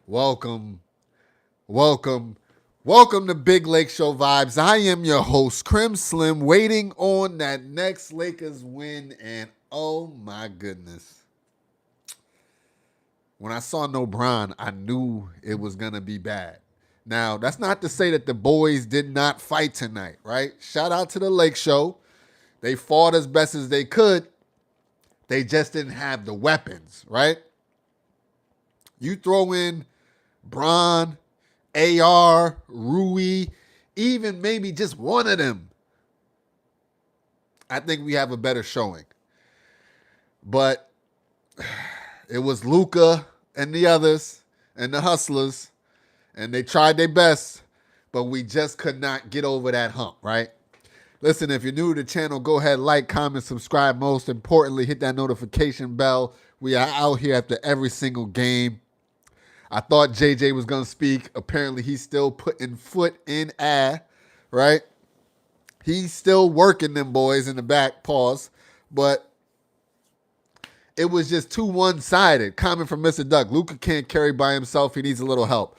Welcome, welcome, welcome to Big Lake Show Vibes. I am your host, Crim Slim, waiting on that next Lakers win. And oh my goodness, when I saw no Bron, I knew it was going to be bad. Now, that's not to say that the boys did not fight tonight, right? Shout out to the Lake Show. They fought as best as they could. They just didn't have the weapons, right? You throw in Bron, AR, Rui, even maybe just one of them, I think we have a better showing. But it was Luka and the others and the hustlers, and they tried their best, but we just could not get over that hump, right? Listen, if you're new to the channel, go ahead, like, comment, subscribe. Most importantly, hit that notification bell. We are out here after every single game. I thought JJ was going to speak. Apparently, he's still putting foot in air, right? He's still working them boys in the back, pause. But it was just too one-sided. Comment from Mr. Duck. Luka can't carry by himself. He needs a little help.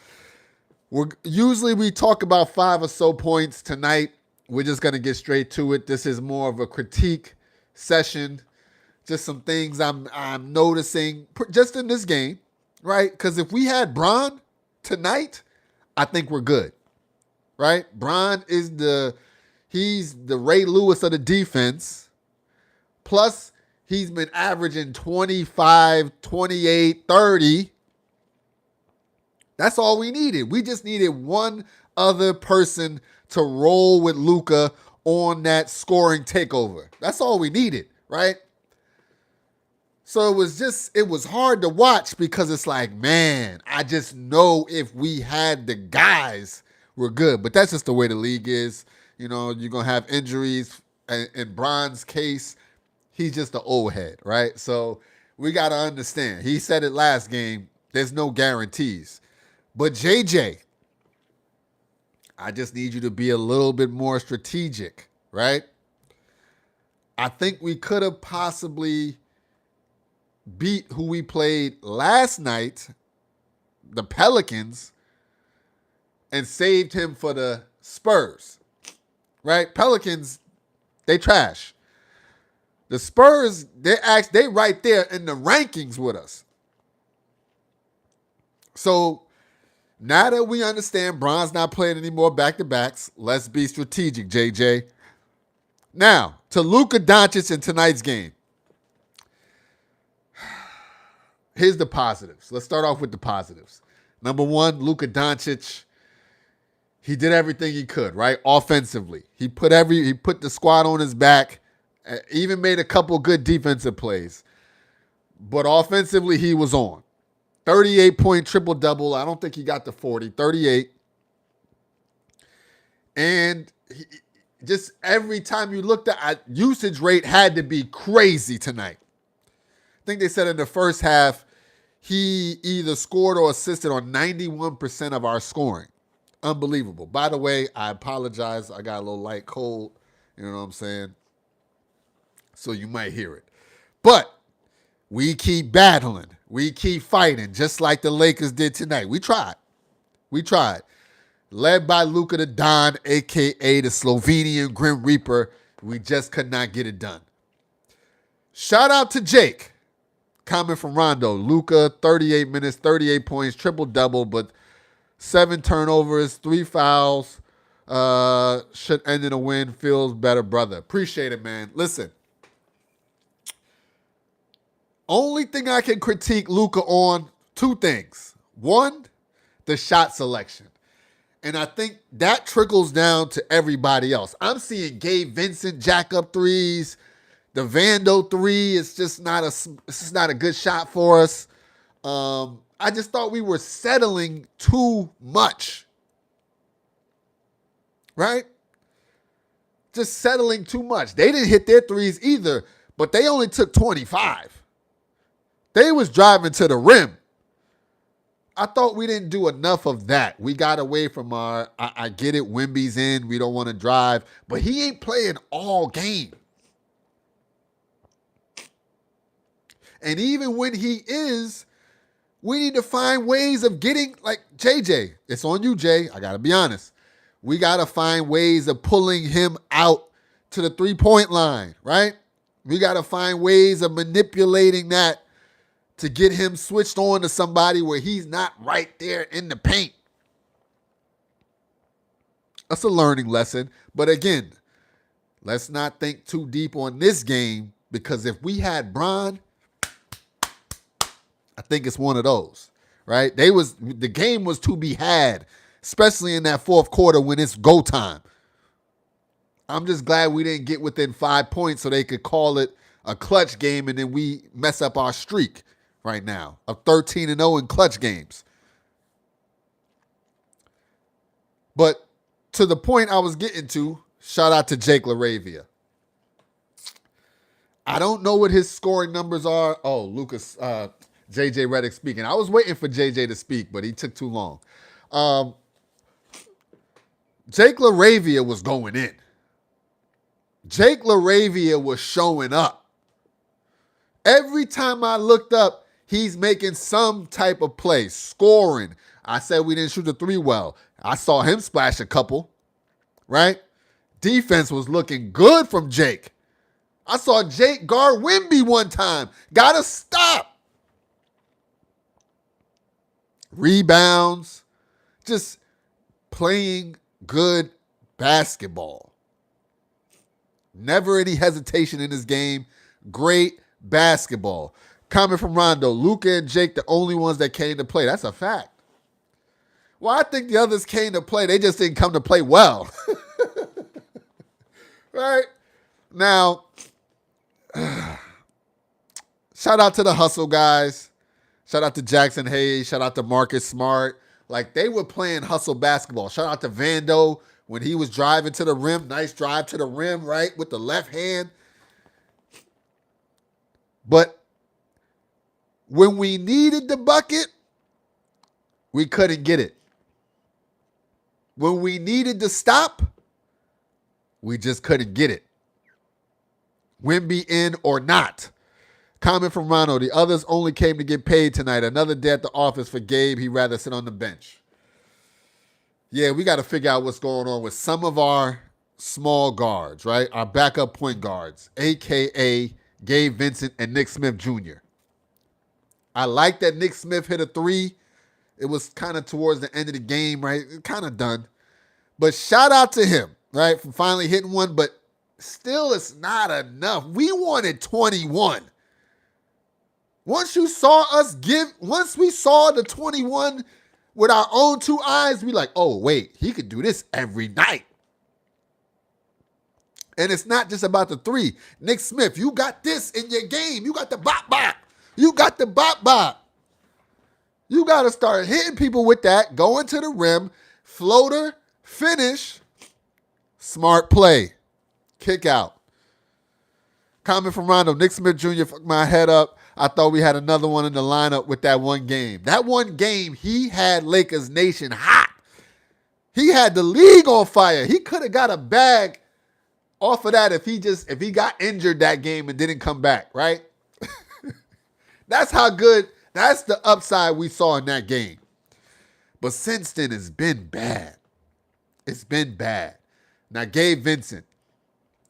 Usually we talk about 5 or so points. Tonight, we're just going to get straight to it. This is more of a critique session. Just some things I'm noticing just in this game, right? Because if we had Bron tonight, I think we're good, right? Bron is he's the Ray Lewis of the defense. Plus, he's been averaging 25, 28, 30. That's all we needed. We just needed one other person to roll with Luka on that scoring takeover. That's all we needed, right? So it was hard to watch because it's like, man, I just know if we had the guys, we're good. But that's just the way the league is. You know, you're going to have injuries. In Bron's case, he's just an old head, right? So we got to understand. He said it last game, there's no guarantees. But JJ, I just need you to be a little bit more strategic, right? I think we could have possibly beat who we played last night, the Pelicans, and saved him for the Spurs, right? Pelicans, they trash. The Spurs, they right there in the rankings with us. So now that we understand Bron's not playing any more back-to-backs, let's be strategic, JJ. Now, to Luka Doncic in tonight's game. Here's the positives. Let's start off with the positives. Number one, Luka Doncic, he did everything he could, right? Offensively. He put the squad on his back, even made a couple good defensive plays. But offensively, he was on. 38-point triple-double. I don't think he got to 40. 38. And just every time you looked at usage rate had to be crazy tonight. I think they said in the first half, he either scored or assisted on 91% of our scoring. Unbelievable. By the way, I apologize. I got a little light cold. You know what I'm saying? So you might hear it. But we keep battling. We keep fighting, just like the Lakers did tonight. We tried. Led by Luka the Don, a.k.a. the Slovenian Grim Reaper. We just could not get it done. Shout out to Jake. Comment from Rondo. Luka, 38 minutes, 38 points, triple-double, but 7 turnovers, 3 fouls. Should end in a win. Feels better, brother. Appreciate it, man. Listen. Only thing I can critique Luka on, 2 things. One, the shot selection. And I think that trickles down to everybody else. I'm seeing Gabe Vincent jack up threes. The Vando 3 is just not a good shot for us. I just thought we were settling too much. Right? Just settling too much. They didn't hit their threes either, but they only took 25. They was driving to the rim. I thought we didn't do enough of that. We got away from I get it, Wemby's in. We don't want to drive. But he ain't playing all game. And even when he is, We need to find ways of getting, like JJ. It's on you, Jay. I got to be honest. We got to find ways of pulling him out to the 3-point line, right? We got to find ways of manipulating that to get him switched on to somebody where he's not right there in the paint. That's a learning lesson. But again, let's not think too deep on this game, because if we had Bron, I think it's one of those, right? The game was to be had, especially in that fourth quarter when it's go time. I'm just glad we didn't get within 5 points so they could call it a clutch game and then we mess up our streak right now of 13-0 in clutch games. But to the point I was getting to, shout out to Jake LaRavia. I don't know what his scoring numbers are. Oh, Lucas, JJ Redick speaking. I was waiting for JJ to speak, but he took too long. Jake LaRavia was going in. Jake LaRavia was showing up. Every time I looked up, he's making some type of play, scoring. I said we didn't shoot the 3 well. I saw him splash a couple, right? Defense was looking good from Jake. I saw Jake guard Wemby one time. Gotta stop. Rebounds. Just playing good basketball. Never any hesitation in this game. Great basketball. Comment from Rondo. Luka and Jake, the only ones that came to play. That's a fact. Well, I think the others came to play. They just didn't come to play well. Right? Now, shout out to the hustle guys. Shout out to Jackson Hayes. Shout out to Marcus Smart. Like, they were playing hustle basketball. Shout out to Vando when he was driving to the rim. Nice drive to the rim, right, with the left hand. But when we needed the bucket, we couldn't get it. When we needed to stop, we just couldn't get it. Wemby in or not. Comment from Ronald. The others only came to get paid tonight. Another day at the office for Gabe. He'd rather sit on the bench. Yeah, we got to figure out what's going on with some of our small guards, right? Our backup point guards, a.k.a. Gabe Vincent and Nick Smith Jr. I like that Nick Smith hit a 3. It was kind of towards the end of the game, right? Kind of done. But shout out to him, right, for finally hitting one. But still, it's not enough. We wanted 21. Once we saw the 21 with our own 2 eyes, we like, oh, wait, he could do this every night. And it's not just about the 3. Nick Smith, you got this in your game. You got the bop-bop. You got the bop-bop. You got to start hitting people with that, going to the rim, floater, finish, smart play, kick out. Comment from Rondo. Nick Smith Jr. fucked my head up. I thought we had another one in the lineup with that one game. That one game, he had Lakers Nation hot. He had the league on fire. He could have got a bag off of that if he got injured that game and didn't come back, right? That's how good. That's the upside we saw in that game. But since then, it's been bad. It's been bad. Now, Gabe Vincent,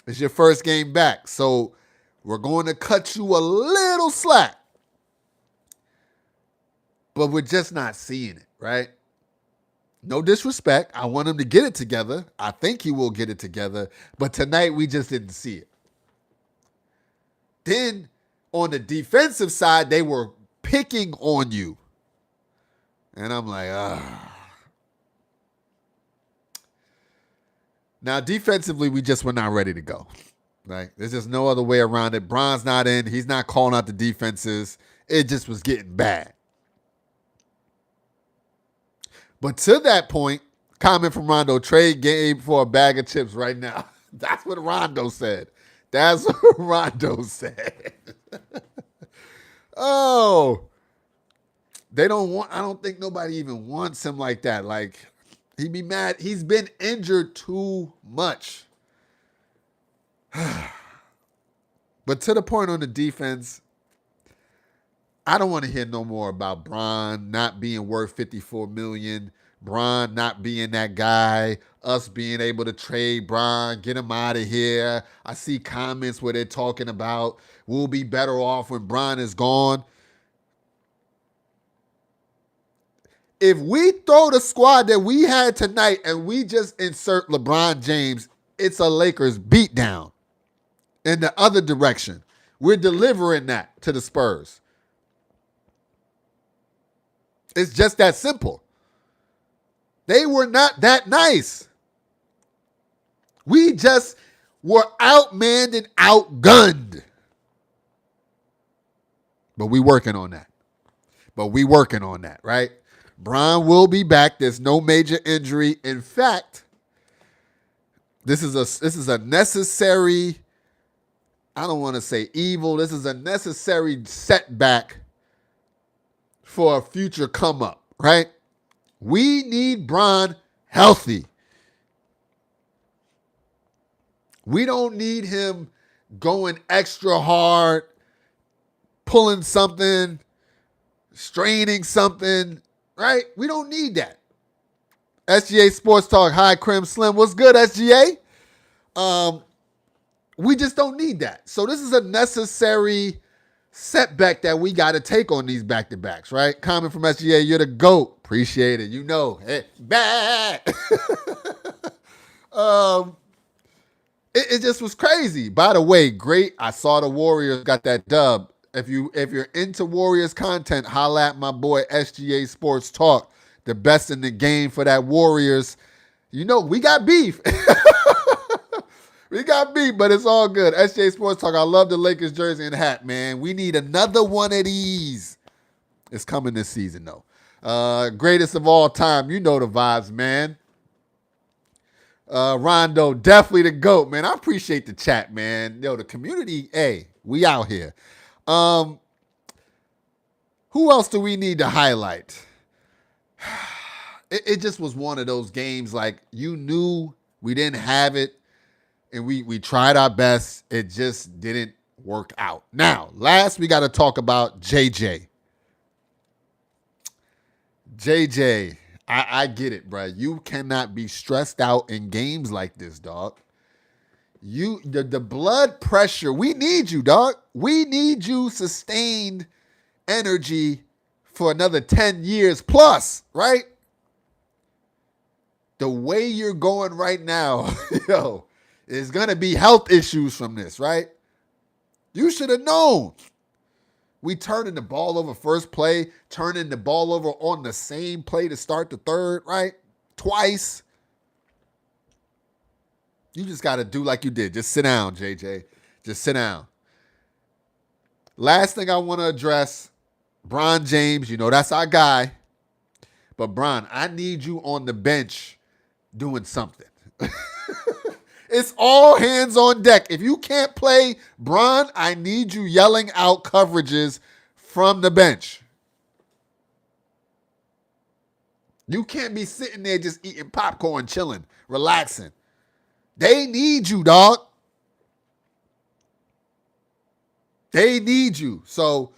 it's your first game back, so we're going to cut you a little slack. But we're just not seeing it, right? No disrespect. I want him to get it together. I think he will get it together. But tonight, we just didn't see it. Then, on the defensive side, they were picking on you. And I'm like, Now, defensively, we just were not ready to go. Right? There's just no other way around it. Bron's not in. He's not calling out the defenses. It just was getting bad. But to that point, comment from Rondo, trade Gabe for a bag of chips right now. That's what Rondo said. That's what Rondo said. Oh, I don't think nobody even wants him like that. Like, he'd be mad. He's been injured too much. But to the point on the defense, I don't want to hear no more about Bron not being worth $54 million. Bron not being that guy. Us being able to trade Bron, get him out of here. I see comments where they're talking about we'll be better off when Bron is gone. If we throw the squad that we had tonight and we just insert LeBron James, it's a Lakers beatdown in the other direction. We're delivering that to the Spurs. It's just that simple. They were not that nice. We just were outmanned and outgunned. But we working on that. Right? Bron will be back. There's no major injury. In fact, this is a necessary, I don't want to say evil. This is a necessary setback for a future come up, right? We need Bron healthy. We don't need him going extra hard, pulling something, straining something, right? We don't need that. SGA Sports Talk, hi, Crim Slim. What's good, SGA? We just don't need that. So this is a necessary setback that we got to take on these back-to-backs, right? Comment from SGA, you're the GOAT. Appreciate it. You know, hey, back. It just was crazy. By the way, great. I saw the Warriors got that dub. If you're into Warriors content, holla at my boy SGA Sports Talk. The best in the game for that Warriors. You know, we got beef. We got beef, but it's all good. SGA Sports Talk. I love the Lakers jersey and hat, man. We need another one of these. It's coming this season, though. Greatest of all time. You know the vibes, man. Rondo, definitely the GOAT, man. I appreciate the chat, man. Yo, the community, hey, we out here. Who else do we need to highlight? It just was one of those games like you knew we didn't have it, and we tried our best. It just didn't work out. Now, last we got to talk about JJ. JJ, I get it, bro. You cannot be stressed out in games like this, dog. The blood pressure, we need you, dog. We need you sustained energy for another 10 years plus, right? The way you're going right now, yo, is going to be health issues from this, right? You should have known. We turning the ball over first play, turning the ball over on the same play to start the third, right? Twice. You just got to do like you did. Just sit down, JJ. Just sit down. Last thing I want to address, Bron James, you know that's our guy. But Bron, I need you on the bench doing something. It's all hands on deck. If you can't play, Bron, I need you yelling out coverages from the bench. You can't be sitting there just eating popcorn, chilling, relaxing. They need you, dog. They need you. So,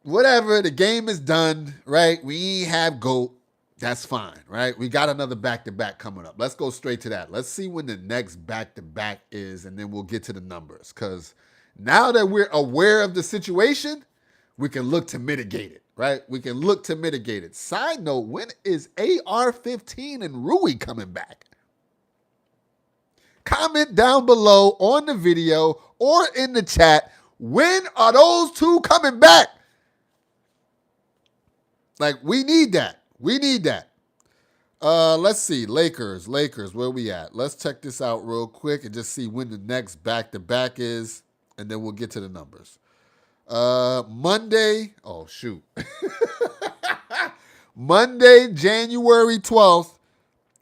whatever, the game is done, right? We have GOAT. That's fine, right? We got another back-to-back coming up. Let's go straight to that. Let's see when the next back-to-back is, and then we'll get to the numbers. Because now that we're aware of the situation, we can look to mitigate it, right? We can look to mitigate it. Side note, when is AR-15 and Rui coming back? Comment down below on the video or in the chat. When are those two coming back? Like, we need that. We need that. Let's see. Lakers, where we at? Let's check this out real quick and just see when the next back-to-back is, and then we'll get to the numbers. Monday. Oh, shoot. Monday, January 12th.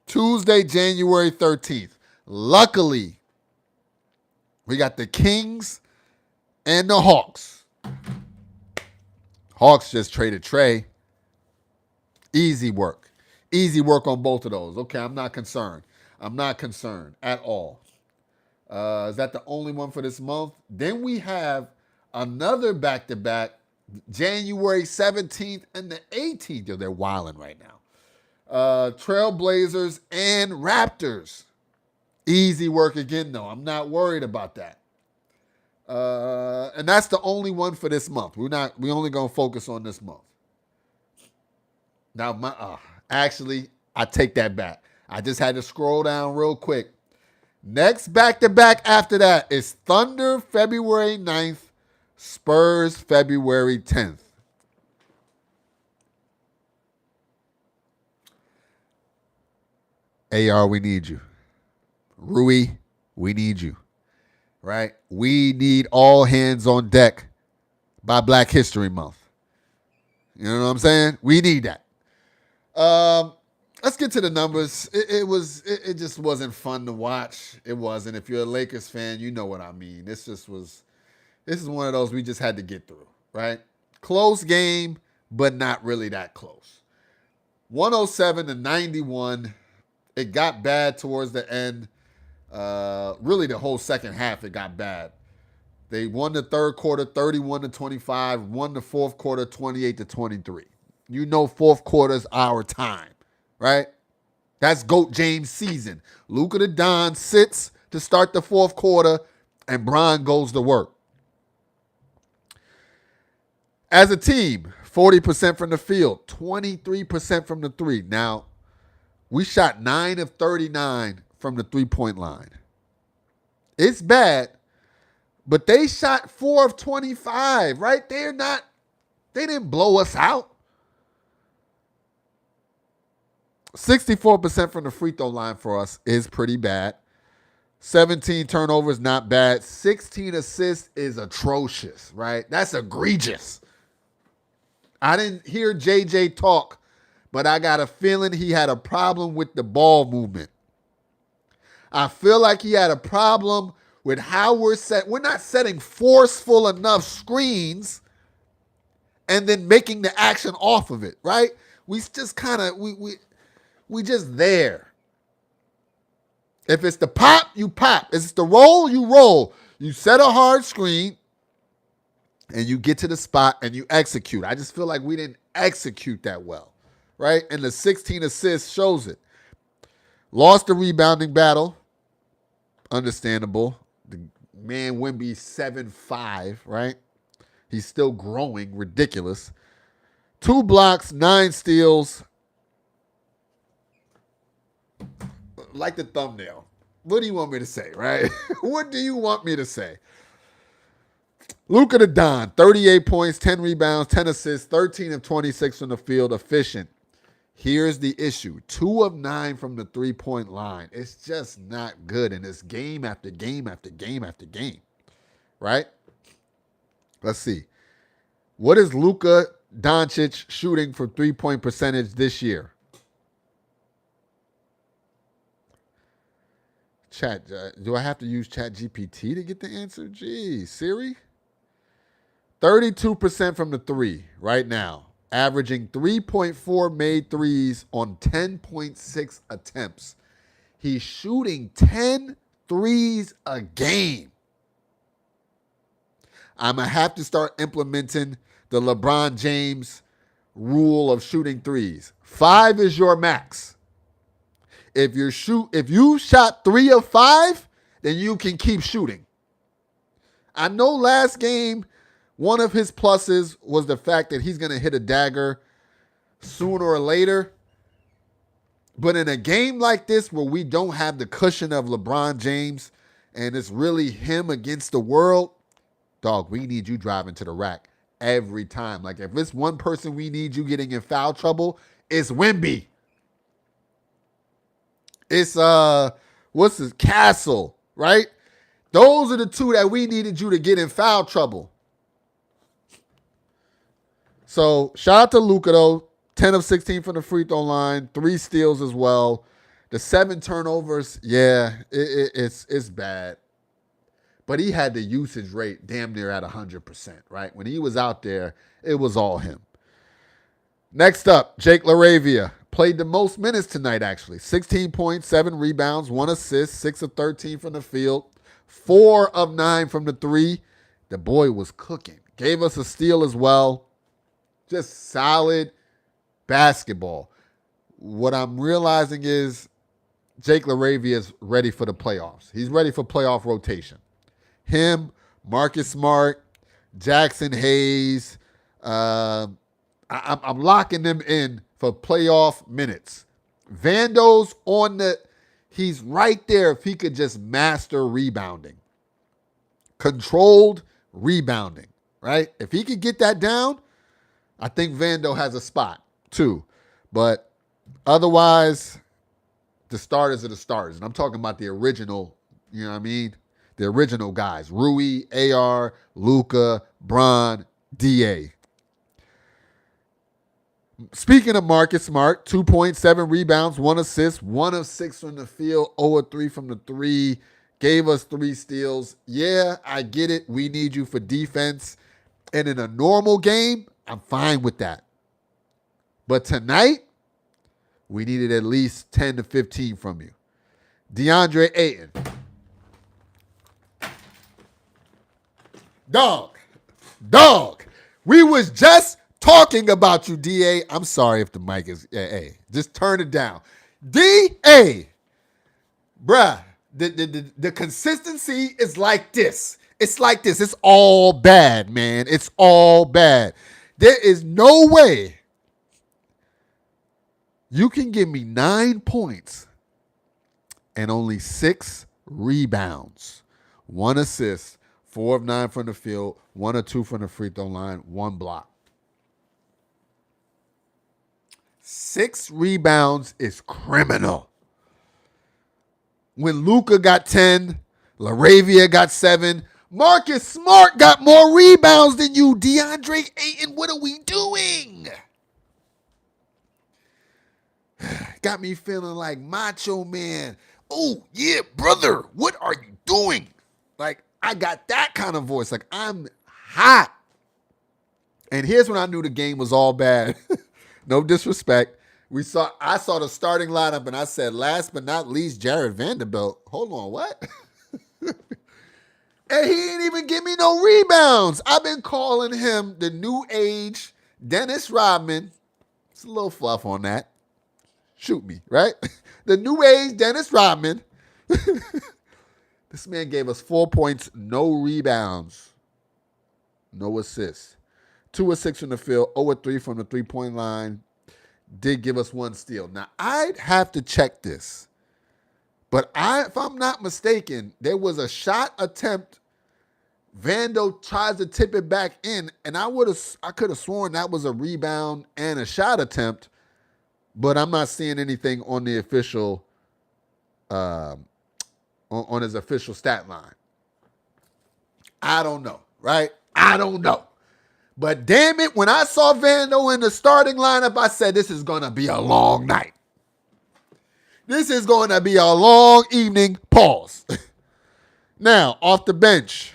Tuesday, January 13th. Luckily, we got the Kings and the Hawks. Hawks just traded Trey. Easy work. Easy work on both of those. Okay, I'm not concerned. I'm not concerned at all. Is that the only one for this month? Then we have another back-to-back, January 17th and the 18th. Yo, they're wilding right now. Trailblazers and Raptors. Easy work again, though. I'm not worried about that. And that's the only one for this month. We only gonna focus on this month. Now, actually, I take that back. I just had to scroll down real quick. Next back-to-back after that is Thunder February 9th, Spurs February 10th. AR, we need you. Rui, we need you. Right? We need all hands on deck by Black History Month. You know what I'm saying? We need that. Let's get to the numbers. It just wasn't fun to watch. It wasn't. If you're a Lakers fan, you know what I mean. This is one of those we just had to get through, right? Close game, but not really that close. 107-91. It got bad towards the end. Really the whole second half it got bad. They won the third quarter 31-25, won the fourth quarter 28-23. You know fourth quarter's our time, right? That's GOAT James season. Luka the Don sits to start the fourth quarter, and Bron goes to work. As a team, 40% from the field, 23% from the three. Now, we shot 9 of 39 from the three-point line. It's bad, but they shot 4 of 25, right? They didn't blow us out. 64% from the free throw line for us is pretty bad. 17 turnovers, not bad. 16 assists is atrocious, right? That's egregious. I didn't hear JJ talk, but I got a feeling he had a problem with the ball movement. I feel like he had a problem with how we're set. We're not setting forceful enough screens and then making the action off of it, right? We just kind of, we just there. If it's the pop, you pop. If it's the roll, you roll. You set a hard screen and you get to the spot and you execute. I just feel like we didn't execute that well, right? And the 16 assists shows it. Lost the rebounding battle. Understandable. The man Wemby 7'5", right? He's still growing. Ridiculous. 2 blocks, 9 steals. Like the thumbnail. What do you want me to say, right? What do you want me to say? Luka the Don, 38 points, 10 rebounds, 10 assists, 13 of 26 from the field, efficient. Here's the issue. 2 of 9 from the three-point line. It's just not good. And it's game after game after game after game. Right? Let's see. What is Luka Doncic shooting for three-point percentage this year? Chat, do I have to use Chat GPT to get the answer? Geez, Siri? 32% from the three right now, averaging 3.4 made threes on 10.6 attempts. He's shooting 10 threes a game. I'm going to have to start implementing the LeBron James rule of shooting threes. 5 is your max. If you shot 3 of 5, then you can keep shooting. I know last game, one of his pluses was the fact that he's going to hit a dagger sooner or later. But in a game like this where we don't have the cushion of LeBron James and it's really him against the world, dog, we need you driving to the rack every time. Like if it's one person we need you getting in foul trouble, it's Wemby. It's what's his Castle, right? Those are the two that we needed you to get in foul trouble. So shout out to Luka though. 10 of 16 from the free throw line, 3 steals as well. The 7 turnovers, yeah, it's bad. But he had the usage rate damn near at 100%, right? When he was out there, it was all him. Next up, Jake LaRavia. Played the most minutes tonight, actually. 16 points, 7 rebounds, 1 assist, 6 of 13 from the field, 4 of 9 from the three. The boy was cooking. Gave us a steal as well. Just solid basketball. What I'm realizing is Jake LaRavia is ready for the playoffs. He's ready for playoff rotation. Him, Marcus Smart, Jackson Hayes. I'm locking them in for playoff minutes. Vando's on the, he's right there if he could just master rebounding. Controlled rebounding, right? If he could get that down, I think Vando has a spot too. But otherwise, the starters are the starters. And I'm talking about the original, you know what I mean? The original guys. Rui, AR, Luka, Bron, DA. Speaking of Marcus Smart, 2.7 rebounds, 1 assist, 1 of 6 from the field, 0 of 3 from the 3. Gave us 3 steals. Yeah, I get it. We need you for defense. And in a normal game, I'm fine with that. But tonight, we needed at least 10 to 15 from you. DeAndre Ayton. Dog. We was just talking about you, DA. I'm sorry if the mic is, hey, just turn it down. DA, bruh, the consistency is like this. It's like this. It's all bad, man. It's all bad. There is no way you can give me 9 points and only 6 rebounds, 1 assist, 4 of 9 from the field, 1 or 2 from the free throw line, 1 block. 6 rebounds is criminal. When Luka got 10, LaRavia got 7, Marcus Smart got more rebounds than you. DeAndre Ayton, what are we doing? Got me feeling like Macho Man. Oh, yeah, brother, what are you doing? Like, I got that kind of voice. Like, I'm hot. And here's when I knew the game was all bad. No disrespect. I saw the starting lineup, and I said, last but not least, Jared Vanderbilt. Hold on, what? And he didn't even give me no rebounds. I've been calling him the new age Dennis Rodman. It's a little fluff on that. Shoot me, right? The new age Dennis Rodman. This man gave us 4 points, no rebounds, no assists. 2 of 6 from the field, 0 of 3 from the three-point line. Did give us 1 steal. Now, I'd have to check this. But if I'm not mistaken, there was a shot attempt. Vando tries to tip it back in, and I could have sworn that was a rebound and a shot attempt, but I'm not seeing anything on the official, on his official stat line. I don't know, right? I don't know. But damn it, when I saw Vando in the starting lineup, I said, this is going to be a long night. This is going to be a long evening. Pause. Now, off the bench,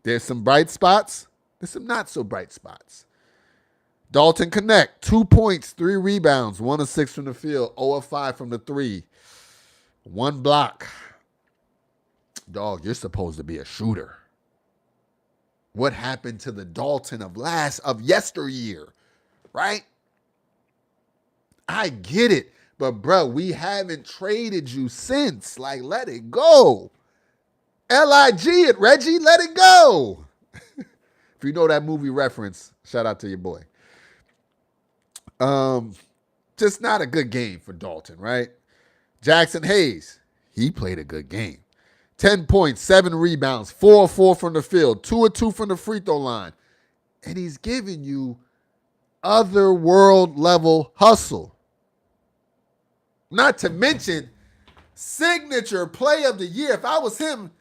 there's some bright spots. There's some not so bright spots. Dalton Connect, 2 points, 3 rebounds, 1 of 6 from the field, 0 of 5 from the 3, 1 block. Dog, you're supposed to be a shooter. What happened to the Dalton of yesteryear, right? I get it. But, bro, we haven't traded you since. Like, let it go. L-I-G it, Reggie. Let it go. If you know that movie reference, shout out to your boy. Just not a good game for Dalton, right? Jackson Hayes, he played a good game. 10 points, 7 rebounds, 4 of 4 from the field, 2 of 2 from the free throw line. And he's giving you other world level hustle. Not to mention, signature play of the year. If I was him,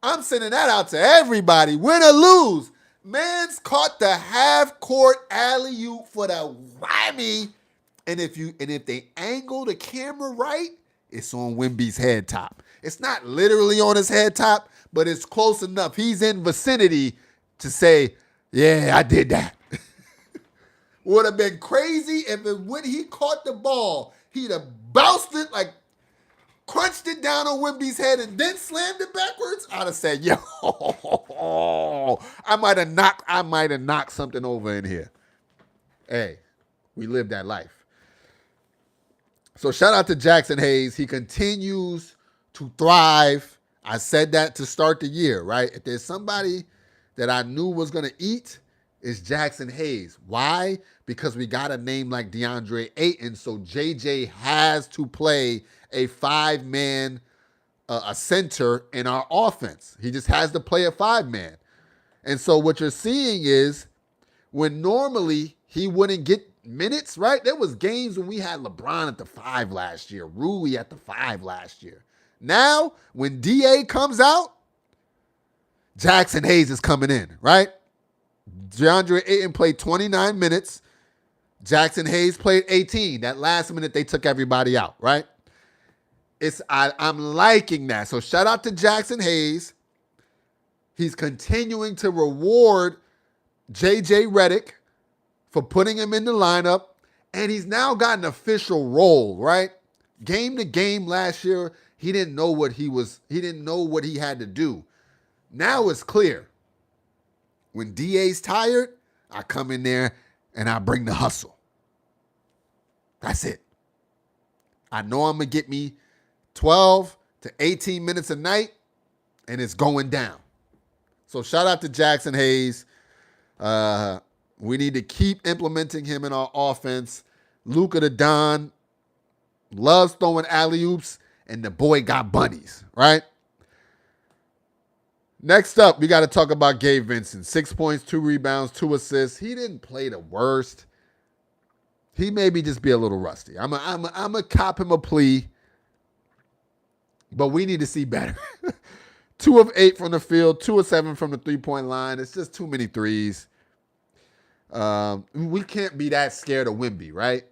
I'm sending that out to everybody. Win or lose. Man's caught the half-court alley-oop for the whammy. And if they angle the camera right, it's on Wemby's head top. It's not literally on his head top, but it's close enough. He's in vicinity to say, yeah, I did that. Would have been crazy if when he caught the ball, he'd have bounced it like crunched it down on Wemby's head, and then slammed it backwards, I'd have said, yo, I might have knocked something over in here. Hey, we live that life. So shout out to Jackson Hayes. He continues to thrive. I said that to start the year, right? If there's somebody that I knew was going to eat, it's Jackson Hayes. Why? Because we got a name like DeAndre Ayton, so JJ has to play a 5-man, a center in our offense. He just has to play a 5-man. And so what you're seeing is when normally he wouldn't get minutes, right? There was games when we had LeBron at the 5 last year, Rui at the 5 last year. Now, when DA comes out, Jackson Hayes is coming in, right? DeAndre Ayton played 29 minutes. Jackson Hayes played 18. That last minute, they took everybody out, right? I'm liking that. So shout out to Jackson Hayes. He's continuing to reward JJ Redick for putting him in the lineup, and he's now got an official role, right? Game to game last year, he didn't know what he had to do. Now it's clear. When DA's tired, I come in there and I bring the hustle. That's it. I know I'm going to get me 12 to 18 minutes a night, and it's going down. So shout out to Jackson Hayes. We need to keep implementing him in our offense. Luka the Don loves throwing alley-oops, and the boy got bunnies, right? Next up, we got to talk about Gabe Vincent. 6 points, 2 rebounds, 2 assists. He didn't play the worst. He maybe just be a little rusty. I'm a cop him a plea, but we need to see better. 2 of 8 from the field, 2 of 7 from the three-point line. It's just too many threes. We can't be that scared of Wemby, right?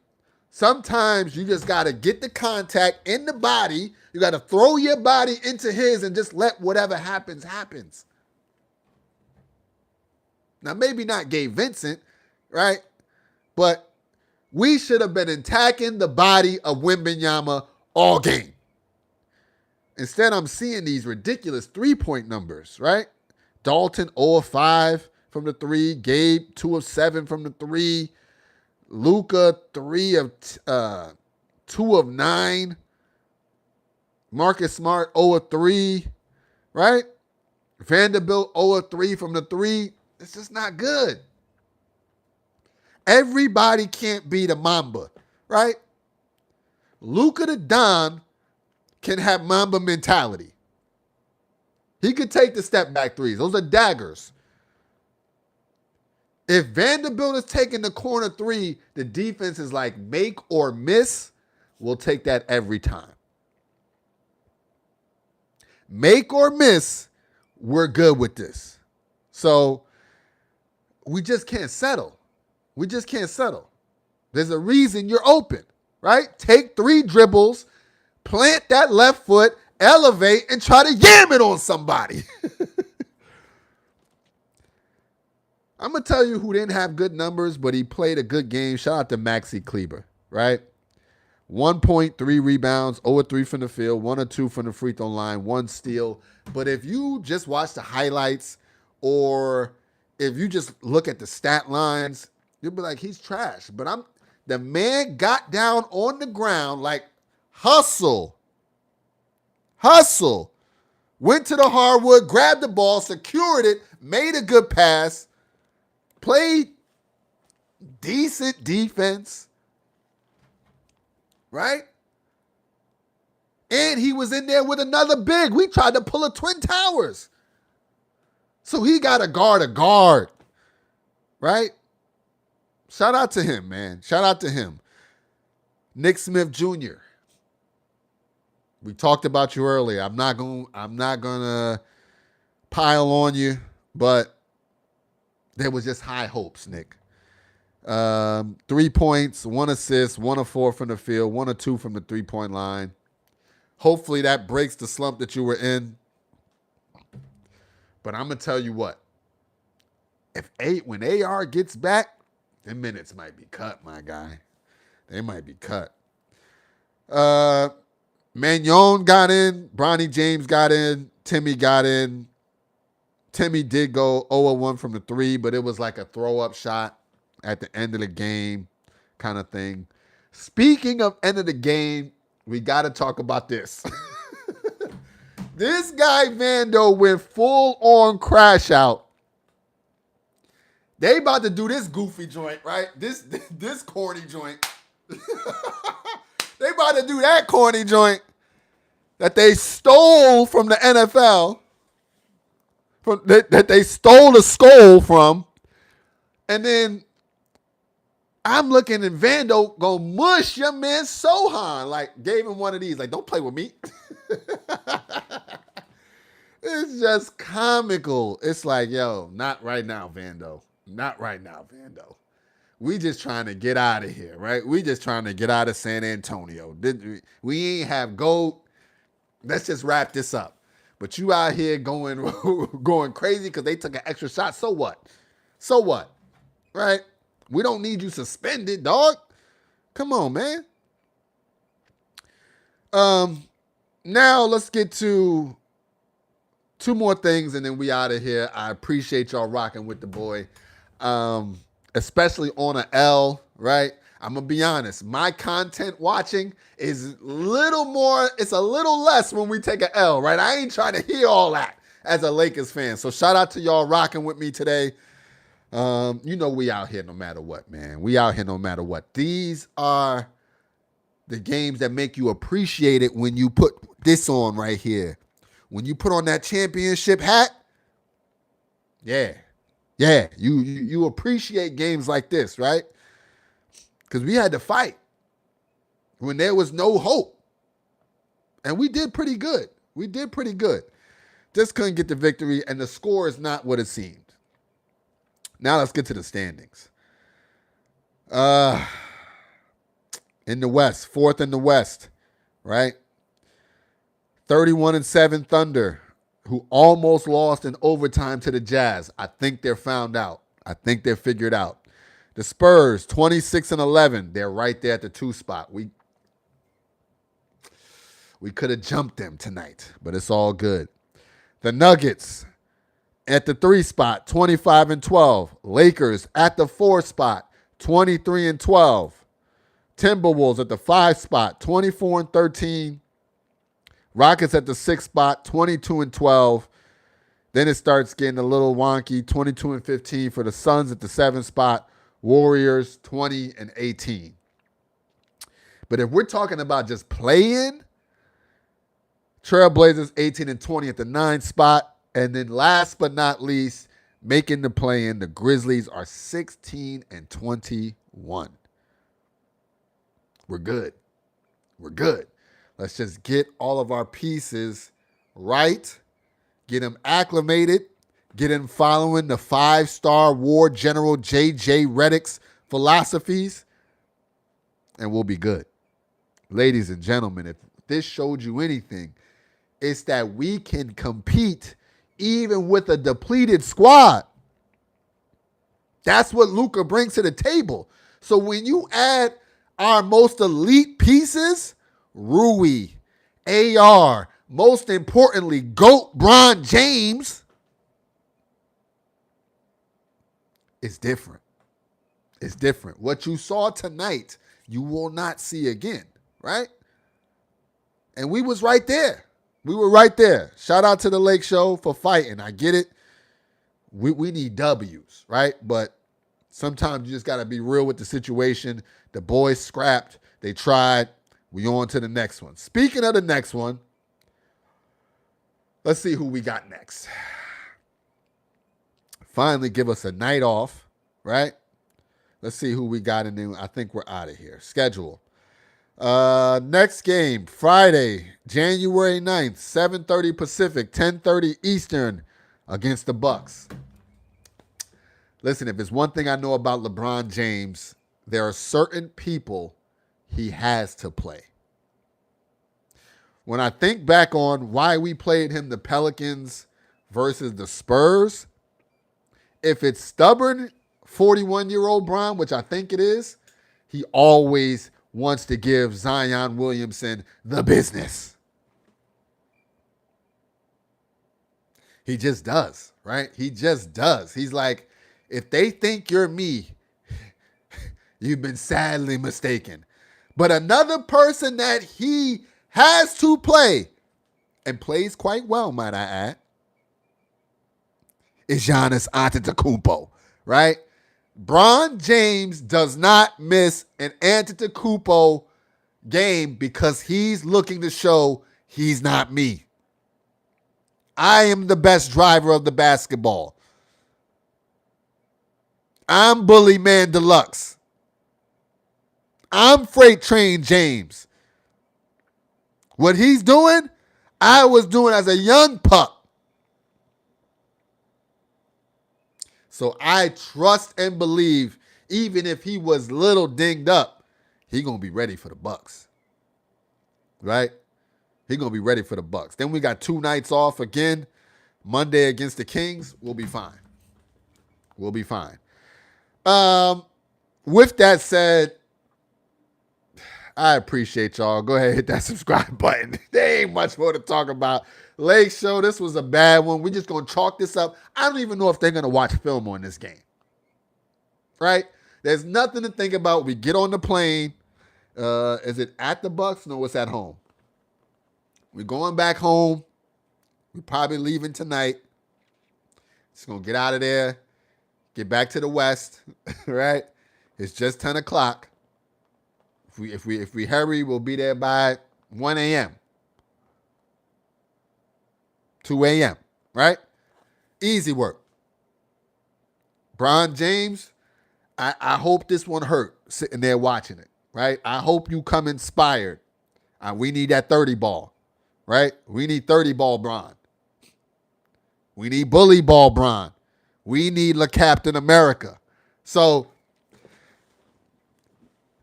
Sometimes you just got to get the contact in the body. You got to throw your body into his and just let whatever happens, happens. Now, maybe not Gabe Vincent, right? But we should have been attacking the body of Wembanyama all game. Instead, I'm seeing these ridiculous three-point numbers, right? Dalton 0 of 5 from the 3. Gabe 2 of 7 from the 3. Luka 2 of 9. Marcus Smart 0 of 3, right? Vanderbilt 0 of 3 from the 3. It's just not good. Everybody can't be the Mamba, right? Luka the Don can have Mamba mentality. He could take the step back threes. Those are daggers. If Vanderbilt is taking the corner 3, the defense is like make or miss. We'll take that every time. Make or miss, we're good with this. So we just can't settle. We just can't settle. There's a reason you're open, right? Take 3 dribbles, plant that left foot, elevate, and try to yam it on somebody. I'm going to tell you who didn't have good numbers, but he played a good game. Shout out to Maxi Kleber, right? 1 point, 3 rebounds, 0 of 3 from the field, 1 of 2 from the free throw line, 1 steal. But if you just watch the highlights or if you just look at the stat lines, you'll be like, he's trash. But the man got down on the ground like hustle, went to the hardwood, grabbed the ball, secured it, made a good pass, played decent defense, right? And he was in there with another big. We tried to pull a Twin Towers. So he got a guard, right? Shout out to him, man. Shout out to him. Nick Smith Jr. We talked about you earlier. I'm not gonna pile on you, but there was just high hopes, Nick. 3 points, 1 assist, 1 of 4 from the field, 1 of 2 from the three-point line. Hopefully that breaks the slump that you were in. But I'm going to tell you what. When AR gets back, the minutes might be cut, my guy. They might be cut. Magnon got in. Bronny James got in. Timmy got in. Timmy did go 0-1 from the 3, but it was like a throw-up shot at the end of the game kind of thing. Speaking of end of the game, we got to talk about this. This guy, Vando, went full-on crash out. They about to do this goofy joint, right? This corny joint. They about to do that corny joint that they stole from the NFL. That they stole the skull from. And then I'm looking and Vando go mush your man Sohan. Like, gave him one of these. Like, don't play with me. It's just comical. It's like, yo, not right now, Vando. Not right now, Vando. We just trying to get out of here, right? We just trying to get out of San Antonio. We ain't have gold. Let's just wrap this up. But you out here going crazy because they took an extra shot. So what? So what? Right? We don't need you suspended, dog. Come on, man. Now let's get to 2 more things and then we out of here. I appreciate y'all rocking with the boy. Especially on an L, right? I'm going to be honest. My content watching is a little less when we take an L, right? I ain't trying to hear all that as a Lakers fan. So shout out to y'all rocking with me today. You know we out here no matter what, man. We out here no matter what. These are the games that make you appreciate it when you put this on right here. When you put on that championship hat, yeah, you appreciate games like this, right? Because we had to fight when there was no hope. And we did pretty good. Just couldn't get the victory, and the score is not what it seemed. Now let's get to the standings. In the West, 4th in the West, right? 31-7 Thunder, who almost lost in overtime to the Jazz. I think they're found out. I think they're figured out. The Spurs, 26-11. They're right there at the 2 spot. We could have jumped them tonight, but it's all good. The Nuggets at the 3 spot, 25-12. Lakers at the 4 spot, 23-12. Timberwolves at the 5 spot, 24-13. Rockets at the 6 spot, 22-12. Then it starts getting a little wonky, 22-15 for the Suns at the 7 spot. Warriors 20-18. But if we're talking about just playing, Trailblazers 18-20 at the 9 spot. And then last but not least, making the play-in, the Grizzlies are 16-21. We're good. Let's just get all of our pieces right, get them acclimated, get them following the 5-star war general J.J. Redick's philosophies, and we'll be good. Ladies and gentlemen, if this showed you anything, it's that we can compete even with a depleted squad. That's what Luka brings to the table. So when you add our most elite pieces, Rui, AR, most importantly, GOAT Bron James, it's different. It's different. What you saw tonight, you will not see again, right? And we was right there. We were right there. Shout out to the Lake Show for fighting. I get it. We need W's, right? But sometimes you just got to be real with the situation. The boys scrapped. They tried. We on to the next one. Speaking of the next one, let's see who we got next. Finally give us a night off, right? Let's see who we got in there. I think we're out of here. Schedule. Next game, Friday, January 9th, 7:30 Pacific, 10:30 Eastern against the Bucks. Listen, if it's one thing I know about LeBron James, there are certain people he has to play. When I think back on why we played him the Pelicans versus the Spurs, if it's stubborn 41-year-old Bron, which I think it is, he always wants to give Zion Williamson the business. He just does, right? He just does. He's like, if they think you're me, you've been sadly mistaken. But another person that he has to play, and plays quite well, might I add, is Giannis Antetokounmpo, right? Bron James does not miss an Antetokounmpo game because he's looking to show he's not me. I am the best driver of the basketball. I'm Bully Man Deluxe. I'm Freight Train James. What he's doing, I was doing as a young pup. So I trust and believe, even if he was little dinged up, he going to be ready for the Bucks. Right? He going to be ready for the Bucks. Then we got 2 nights off again. Monday against the Kings. We'll be fine. We'll be fine. With that said, I appreciate y'all. Go ahead and hit that subscribe button. There ain't much more to talk about. Lake Show, this was a bad one. We're just going to chalk this up. I don't even know if they're going to watch film on this game. Right? There's nothing to think about. We get on the plane. Is it at the Bucks? No, it's at home. We're going back home. We're probably leaving tonight. Just going to get out of there. Get back to the West. Right? It's just 10 o'clock. If we hurry, we'll be there by 1 a.m. 2 a.m., right? Easy work. Bron James, I hope this one hurt sitting there watching it, right? I hope you come inspired. We need that 30 ball, right? We need 30 ball Bron. We need bully ball Bron. We need La Captain America. So,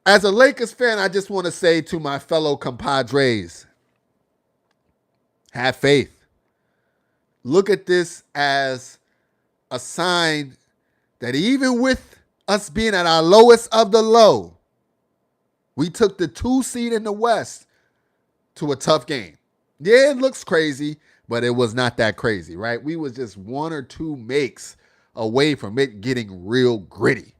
as a Lakers fan, I just want to say to my fellow compadres, have faith. Look at this as a sign that even with us being at our lowest of the low, we took the 2 seed in the West to a tough game. Yeah, it looks crazy, but it was not that crazy, right? We was just 1 or 2 makes away from it getting real gritty.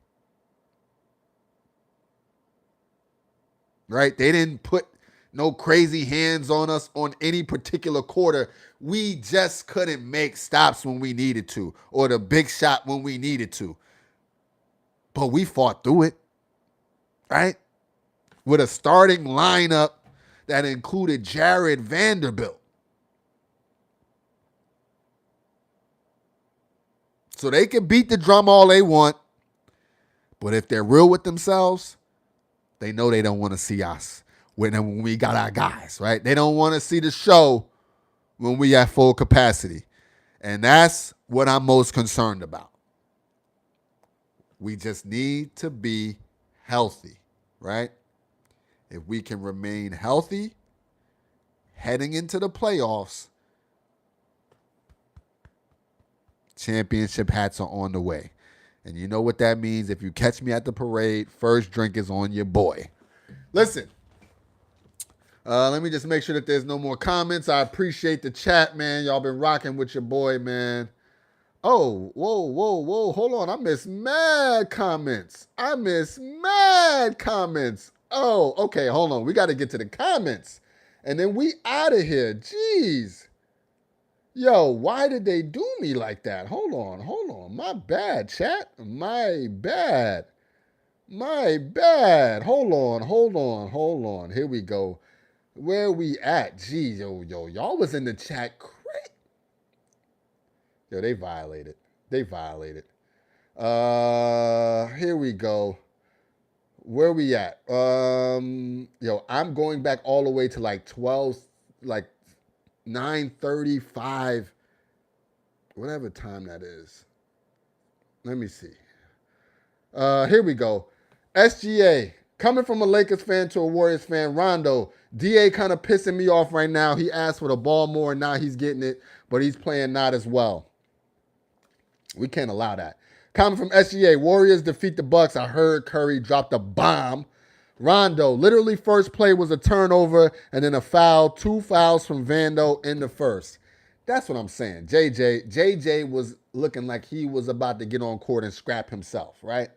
Right? They didn't put no crazy hands on us on any particular quarter. We just couldn't make stops when we needed to, or the big shot when we needed to. But we fought through it, right? With a starting lineup that included Jared Vanderbilt. So they can beat the drum all they want, but if they're real with themselves, they know they don't want to see us when we got our guys, right? They don't want to see the show when we at full capacity. And that's what I'm most concerned about. We just need to be healthy, right? If we can remain healthy heading into the playoffs, championship hats are on the way. And you know what that means. If you catch me at the parade, first drink is on your boy. Listen, let me just make sure that there's no more comments. I appreciate the chat, man. Y'all been rocking with your boy, man. Oh, whoa. Hold on. I missed mad comments. Oh, okay. Hold on. We got to get to the comments. And then we out of here. Jeez. Yo, why did they do me like that? Hold on. My bad, chat. My bad. Hold on. Here we go. Where we at? Jeez, yo, y'all was in the chat. Yo, they violated. Here we go. Where we at? Yo, I'm going back all the way to like 9:35, whatever time that is. Let me see. Here we go. SGA, coming from a Lakers fan to a Warriors fan, Rondo. DA kind of pissing me off right now. He asked for the ball more, and now he's getting it, but he's playing not as well. We can't allow that. Coming from SGA, Warriors defeat the Bucks. I heard Curry dropped a bomb. Rondo, literally first play was a turnover and then a foul, 2 fouls from Vando in the first. That's what I'm saying. JJ was looking like he was about to get on court and scrap himself, right?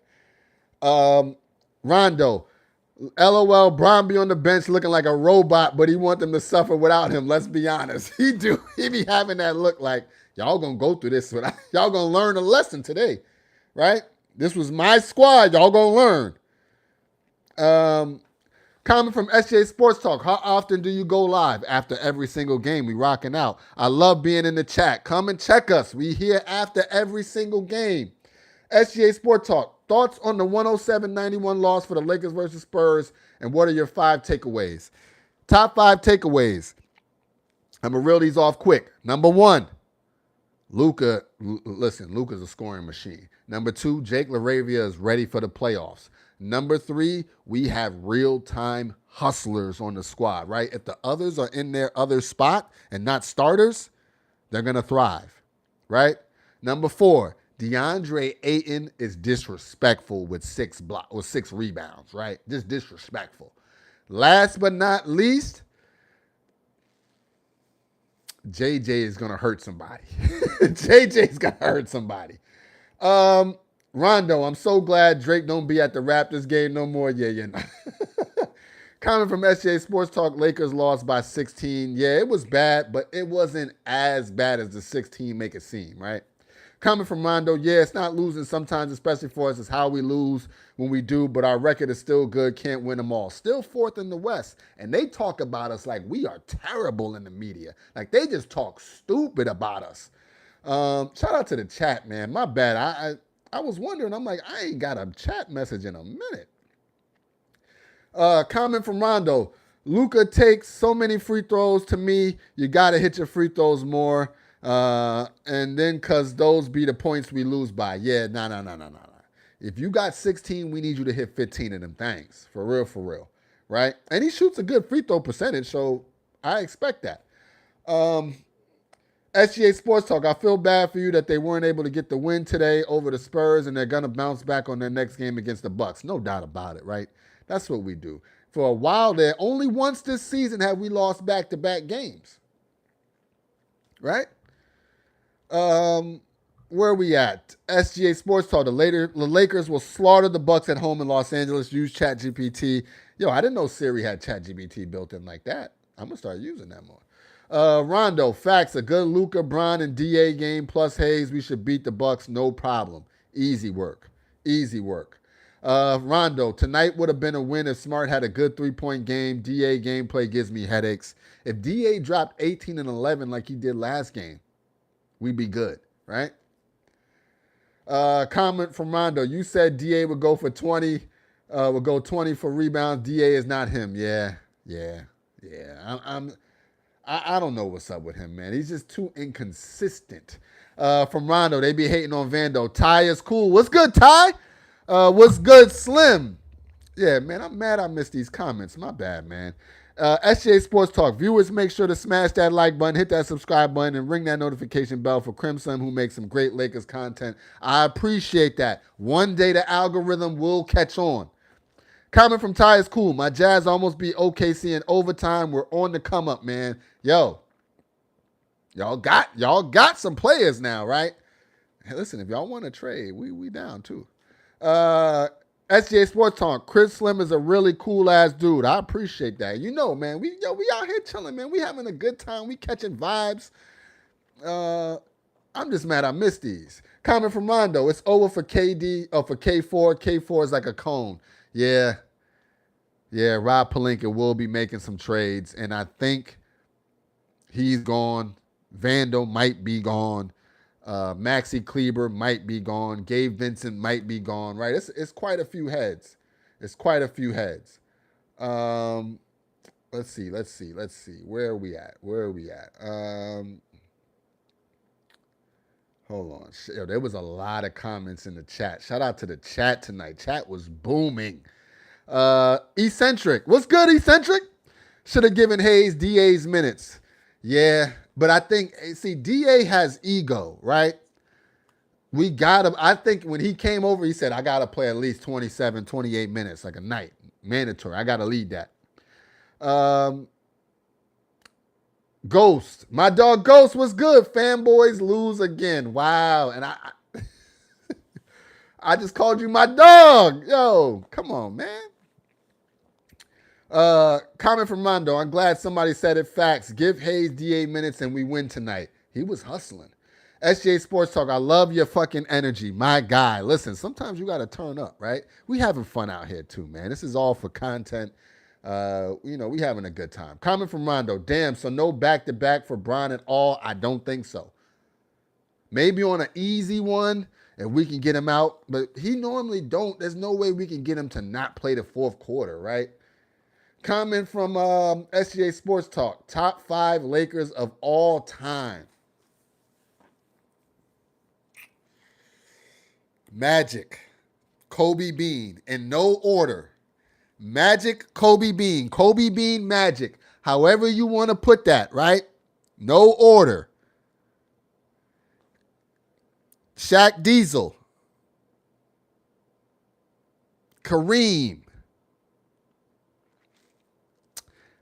Rondo, LOL, Bron be on the bench looking like a robot, but he want them to suffer without him. Let's be honest. He be having that look like, y'all gonna go through this. Y'all gonna learn a lesson today, right? This was my squad. Y'all gonna learn. Comment from SJ Sports Talk. How often do you go live? After every single game. We rocking out. I love being in the chat. Come and check us. We here after every single game. SGA Sport Talk. Thoughts on the 107-91 loss for the Lakers versus Spurs, and what are your 5 takeaways? Top 5 takeaways. I'm going to reel these off quick. Number 1, Luka. Listen, Luka's a scoring machine. Number 2, Jake LaRavia is ready for the playoffs. Number 3, we have real-time hustlers on the squad, right? If the others are in their other spot and not starters, they're going to thrive, right? Number 4, DeAndre Ayton is disrespectful with 6 rebounds, right? Just disrespectful. Last but not least, JJ is going to hurt somebody. JJ is going to hurt somebody. Rondo, I'm so glad Drake don't be at the Raptors game no more. Yeah, you're not. Comment from SJ Sports Talk, Lakers lost by 16. Yeah, it was bad, but it wasn't as bad as the 16 make it seem, right? Comment from Rondo, yeah, it's not losing sometimes, especially for us. It's how we lose when we do, but our record is still good. Can't win them all. Still 4th in the West. And they talk about us like we are terrible in the media. Like they just talk stupid about us. Shout out to the chat, man. My bad. I was wondering, I'm like, I ain't got a chat message in a minute. Comment from Rondo. Luka takes so many free throws. To me, you got to hit your free throws more. And then because those be the points we lose by. Yeah, no. If you got 16, we need you to hit 15 of them things. For real. Right? And he shoots a good free throw percentage, so I expect that. SGA Sports Talk, I feel bad for you that they weren't able to get the win today over the Spurs, and they're going to bounce back on their next game against the Bucks. No doubt about it, right? That's what we do. For a while there, only once this season have we lost back-to-back games. Right? Where are we at? SGA Sports Talk, the Lakers will slaughter the Bucks at home in Los Angeles. Use ChatGPT. Yo, I didn't know Siri had ChatGPT built in like that. I'm going to start using that more. Rondo, facts, a good Luka, Bron, and DA game plus Hayes. We should beat the Bucks, no problem. Easy work. Rondo, tonight would have been a win if Smart had a good 3-point game. DA gameplay gives me headaches. If DA dropped 18 and 11 like he did last game, we'd be good, right? Comment from Rondo, you said DA would go for 20, would go 20 for rebounds. DA is not him. Yeah. I don't know what's up with him, man. He's just too inconsistent. From Rondo, they be hating on Vando. Ty is cool. What's good, Ty? What's good, Slim? Yeah, man, I'm mad I missed these comments. My bad, man. SJ Sports Talk. Viewers, make sure to smash that like button, hit that subscribe button, and ring that notification bell for Crimson, who makes some great Lakers content. I appreciate that. One day the algorithm will catch on. Comment from Ty is cool. My Jazz almost beat OKC in overtime. We're on the come up, man. Yo, y'all got some players now, right? Hey, listen, if y'all want to trade, we down too. SGA Sports Talk. Chris Slim is a really cool ass dude. I appreciate that. You know, man, we out here chilling, man. We having a good time. We catching vibes. I'm just mad I missed these. Comment from Rondo. It's over for KD or for K4. K4 is like a cone. Yeah, Rob Pelinka will be making some trades, and I think he's gone. Vando might be gone. Maxi Kleber might be gone. Gabe Vincent might be gone, right? It's quite a few heads. Let's see. Where are we at? Hold on. Yo, there was a lot of comments in the chat. Shout out to the chat tonight. Chat was booming. Eccentric. What's good, Eccentric? Should have given Hayes DA's minutes. Yeah, but I think, see, DA has ego, right? We got him. I think when he came over, he said, I got to play at least 27, 28 minutes like a night. Mandatory. I got to lead that. Ghost. My dog Ghost was good. Fanboys lose again. Wow. And I just called you my dog. Yo, come on, man. Comment from Mondo. I'm glad somebody said it. Facts. Give Hayes DA minutes and we win tonight. He was hustling. SJ Sports Talk. I love your fucking energy. My guy. Listen, sometimes you got to turn up, right? We having fun out here too, man. This is all for content. We having a good time. Comment from Rondo. Damn, so no back-to-back for Bron at all? I don't think so. Maybe on an easy one, if we can get him out. But he normally don't. There's no way we can get him to not play the fourth quarter, right? Comment from SGA Sports Talk. Top 5 Lakers of all time. Magic. Kobe Bean. In no order. Magic, Kobe Bean. Kobe Bean, Magic. However you want to put that, right? No order. Shaq Diesel. Kareem.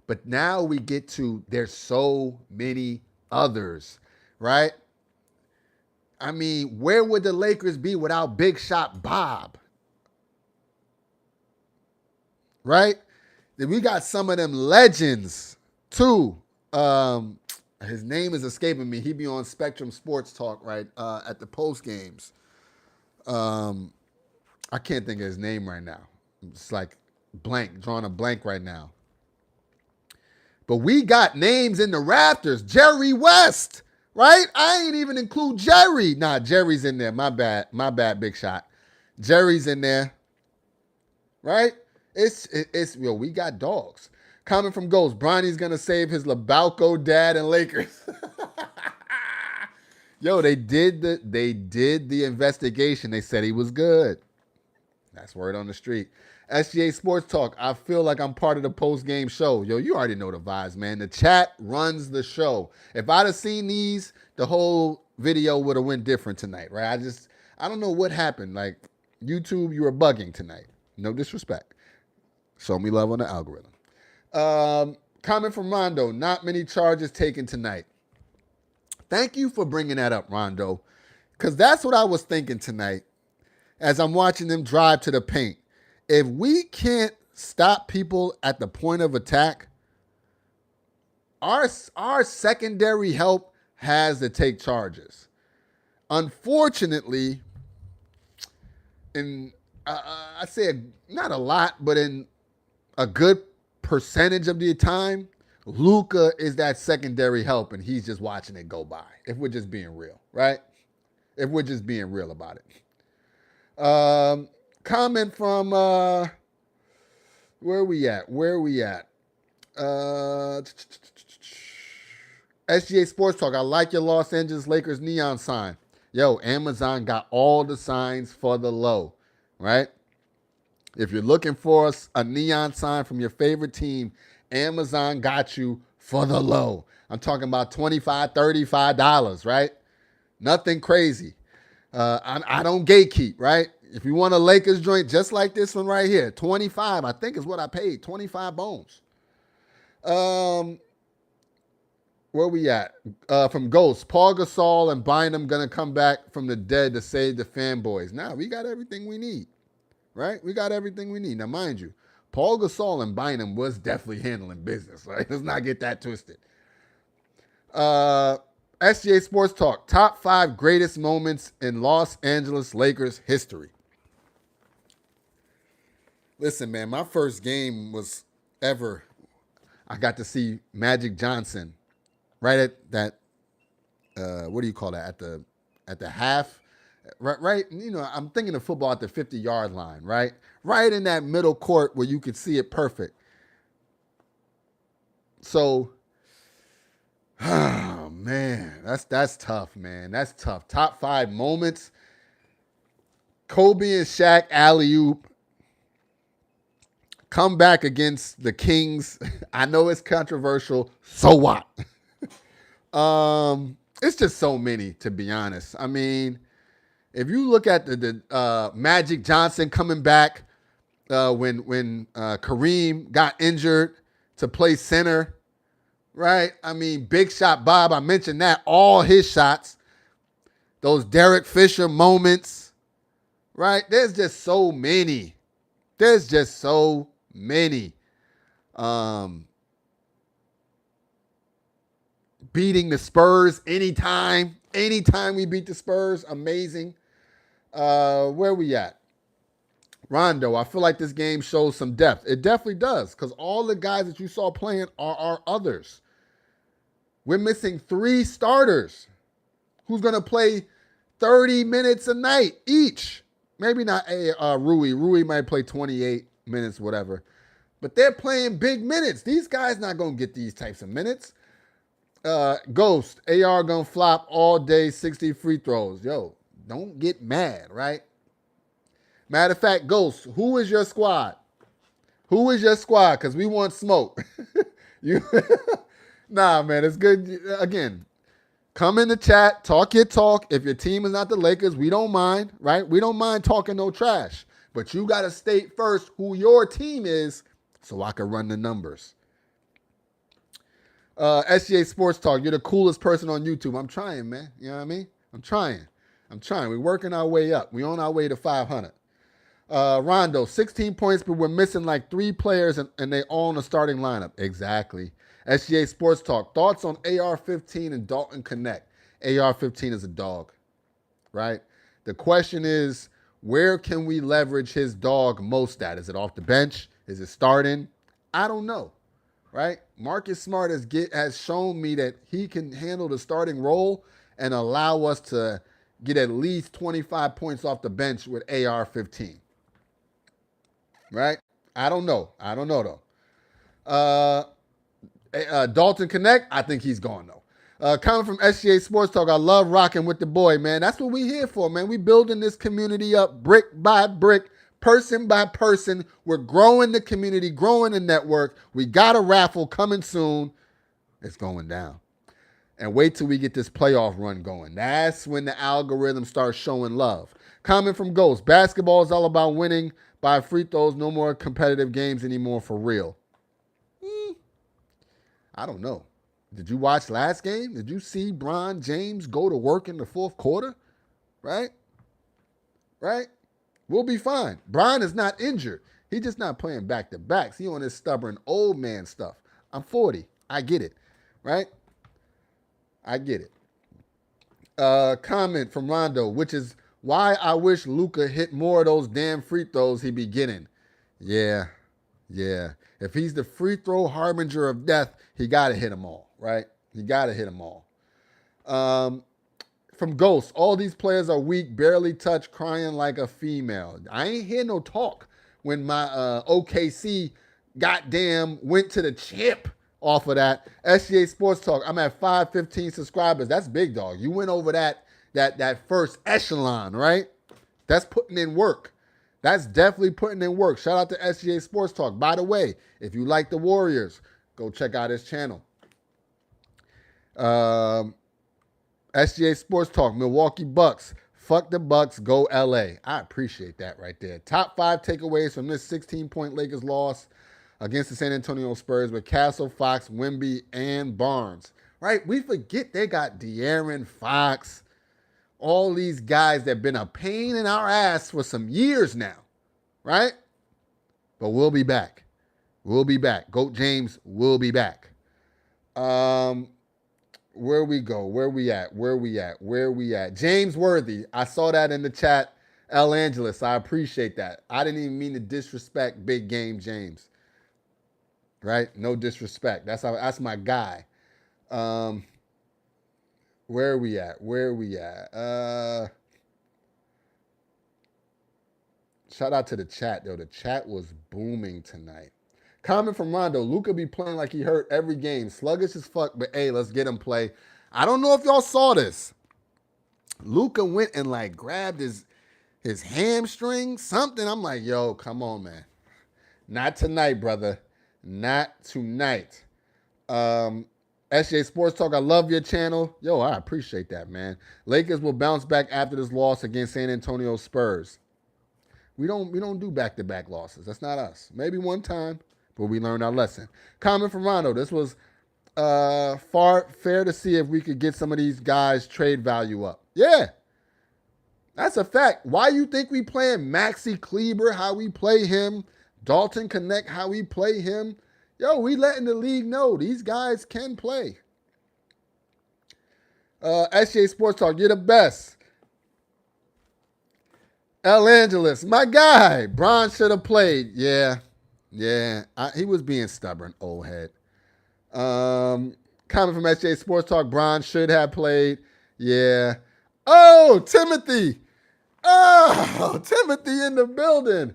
But now we get to, there's so many others, right? I mean, where would the Lakers be without Big Shot Bob? Right? Then we got some of them legends too. His name is escaping me. He be on Spectrum Sports Talk, right? At the post games. I can't think of his name right now. It's like drawing a blank right now. But we got names in the rafters. Jerry West, right? I ain't even include Jerry. Nah, Jerry's in there. My bad, Big Shot. Jerry's in there, right? We got dogs. Comment from Ghost. Bronny's gonna save his Labalco dad and Lakers. Yo, they did the investigation. They said he was good. That's word on the street. SGA Sports Talk. I feel like I'm part of the post-game show. Yo, you already know the vibes, man. The chat runs the show. If I'd have seen these, the whole video would have went different tonight, right? I don't know what happened. Like, YouTube, you were bugging tonight. No disrespect. Show me love on the algorithm. Comment from Rondo. Not many charges taken tonight. Thank you for bringing that up, Rondo, because that's what I was thinking tonight as I'm watching them drive to the paint. If we can't stop people at the point of attack, our secondary help has to take charges. Unfortunately, I say not a lot, but in a good percentage of the time, Luka is that secondary help, and he's just watching it go by. If we're just being real, right? If we're just being real about it. Comment from where are we at? SGA Sports Talk. I like your Los Angeles Lakers neon sign. Yo, Amazon got all the signs for the low, right? If you're looking for a neon sign from your favorite team, Amazon got you for the low. I'm talking about $25, $35, right? Nothing crazy. I don't gatekeep, right? If you want a Lakers joint just like this one right here, 25, I think is what I paid, 25 bones. Where we at? From Ghost, Paul Gasol and Bynum gonna come back from the dead to save the fanboys. Now we got everything we need, right? We got everything we need. Now, mind you, Paul Gasol and Bynum was definitely handling business, right? Let's not get that twisted. SGA Sports Talk, top 5 greatest moments in Los Angeles Lakers history. Listen, man, my first game was ever, I got to see Magic Johnson right at that, what do you call that? At the half, right? You know, I'm thinking of football at the 50-yard line, right? Right in that middle court where you could see it perfect. So, oh man, that's tough, man. That's tough. Top 5 moments. Kobe and Shaq alley-oop. Come back against the Kings. I know it's controversial. So what? It's just so many, to be honest. I mean, if you look at the Magic Johnson coming back when Kareem got injured to play center, right? I mean, Big Shot Bob, I mentioned that, all his shots, those Derek Fisher moments, right? There's just so many. There's just so many. Beating the Spurs anytime we beat the Spurs, amazing. Where we at? Rondo, I feel like this game shows some depth. It definitely does, because all the guys that you saw playing are our others. We're missing 3 starters who's going to play 30 minutes a night each. Maybe not Rui. Rui might play 28 minutes, whatever. But they're playing big minutes. These guys not going to get these types of minutes. Ghost, AR going to flop all day, 60 free throws. Yo, don't get mad, right? Matter of fact, Ghost, who is your squad? Who is your squad? Because we want smoke. Nah, man, it's good. Again, come in the chat, talk your talk. If your team is not the Lakers, we don't mind, right? We don't mind talking no trash. But you got to state first who your team is so I can run the numbers. SGA Sports Talk, you're the coolest person on YouTube. I'm trying, man. You know what I mean? I'm trying. We're working our way up. We're on our way to 500. Rondo, 16 points, but we're missing like 3 players, and they all in the starting lineup. Exactly. SGA Sports Talk, thoughts on AR-15 and Dalton Connect. AR-15 is a dog, right? The question is, where can we leverage his dog most at? Is it off the bench? Is it starting? I don't know, right? Marcus Smart has shown me that he can handle the starting role and allow us to get at least 25 points off the bench with AR-15. Right? I don't know though. Dalton Connect, I think he's gone though. Coming from SGA Sports Talk, I love rocking with the boy, man. That's what we here for, man. We building this community up brick by brick, person by person. We're growing the community, growing the network. We got a raffle coming soon. It's going down. And wait till we get this playoff run going. That's when the algorithm starts showing love. Comment from Ghost. Basketball is all about winning by free throws. No more competitive games anymore for real. I don't know. Did you watch last game? Did you see Bron James go to work in the fourth quarter? Right? We'll be fine. Bron is not injured. He's just not playing back-to-backs. He on his stubborn old man stuff. I'm 40. I get it. Right? I get it. Comment from Rondo, which is why I wish Luka hit more of those damn free throws he be getting. Yeah. If he's the free throw harbinger of death, he got to hit them all, right? He got to hit them all. From Ghost, all these players are weak, barely touch, crying like a female. I ain't hear no talk when my OKC goddamn went to the chip off of that. SGA Sports Talk, I'm at 515 subscribers. That's big, dog. You went over that first echelon, right? That's putting in work. That's definitely putting in work. Shout out to SGA Sports Talk. By the way, if you like the Warriors, go check out his channel. SGA Sports Talk, Milwaukee Bucks. Fuck the Bucks, go LA. I appreciate that right there. Top 5 takeaways from this 16-point Lakers loss against the San Antonio Spurs with Castle, Fox, Wemby, and Barnes. Right? We forget they got De'Aaron Fox. All these guys that have been a pain in our ass for some years now, right? But we'll be back. Goat James will be back. Where we go? Where we at? James Worthy. I saw that in the chat. El Angeles. I appreciate that. I didn't even mean to disrespect Big Game James. Right? No disrespect. That's my guy. Where are we at? Shout out to the chat, though. The chat was booming tonight. Comment from Rondo. Luka be playing like he hurt every game. Sluggish as fuck, but hey, let's get him play. I don't know if y'all saw this. Luka went and like grabbed his hamstring, something. I'm like, yo, come on, man. Not tonight, brother. Not tonight. SJ Sports Talk, I love your channel. Yo, I appreciate that, man. Lakers will bounce back after this loss against San Antonio Spurs. We don't do back-to-back losses. That's not us. Maybe one time, but we learned our lesson. Comment from Rondo. This was fair to see if we could get some of these guys' trade value up. Yeah, that's a fact. Why you think we playing Maxi Kleber, how we play him, Dalton Connect, how we play him? Yo, we letting the league know these guys can play. SJ Sports Talk, you're the best. El Angeles, my guy. Bron should have played. Yeah. He was being stubborn, old head. Comment from SJ Sports Talk, Bron should have played. Yeah. Oh, Timothy. Oh, Timothy in the building.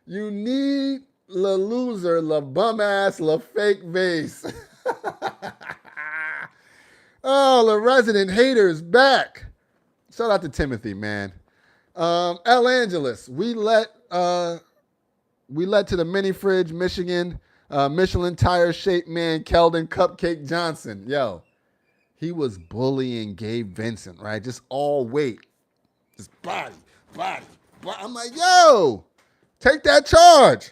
You need la loser, la bum ass, la fake base. Oh, the resident haters back. Shout out to Timothy, man. El Angeles, we led to the mini fridge, Michigan, Michelin tire shaped man, Keldon Cupcake Johnson. Yo, he was bullying Gabe Vincent, right? Just all weight, just body. I'm like, yo, take that charge.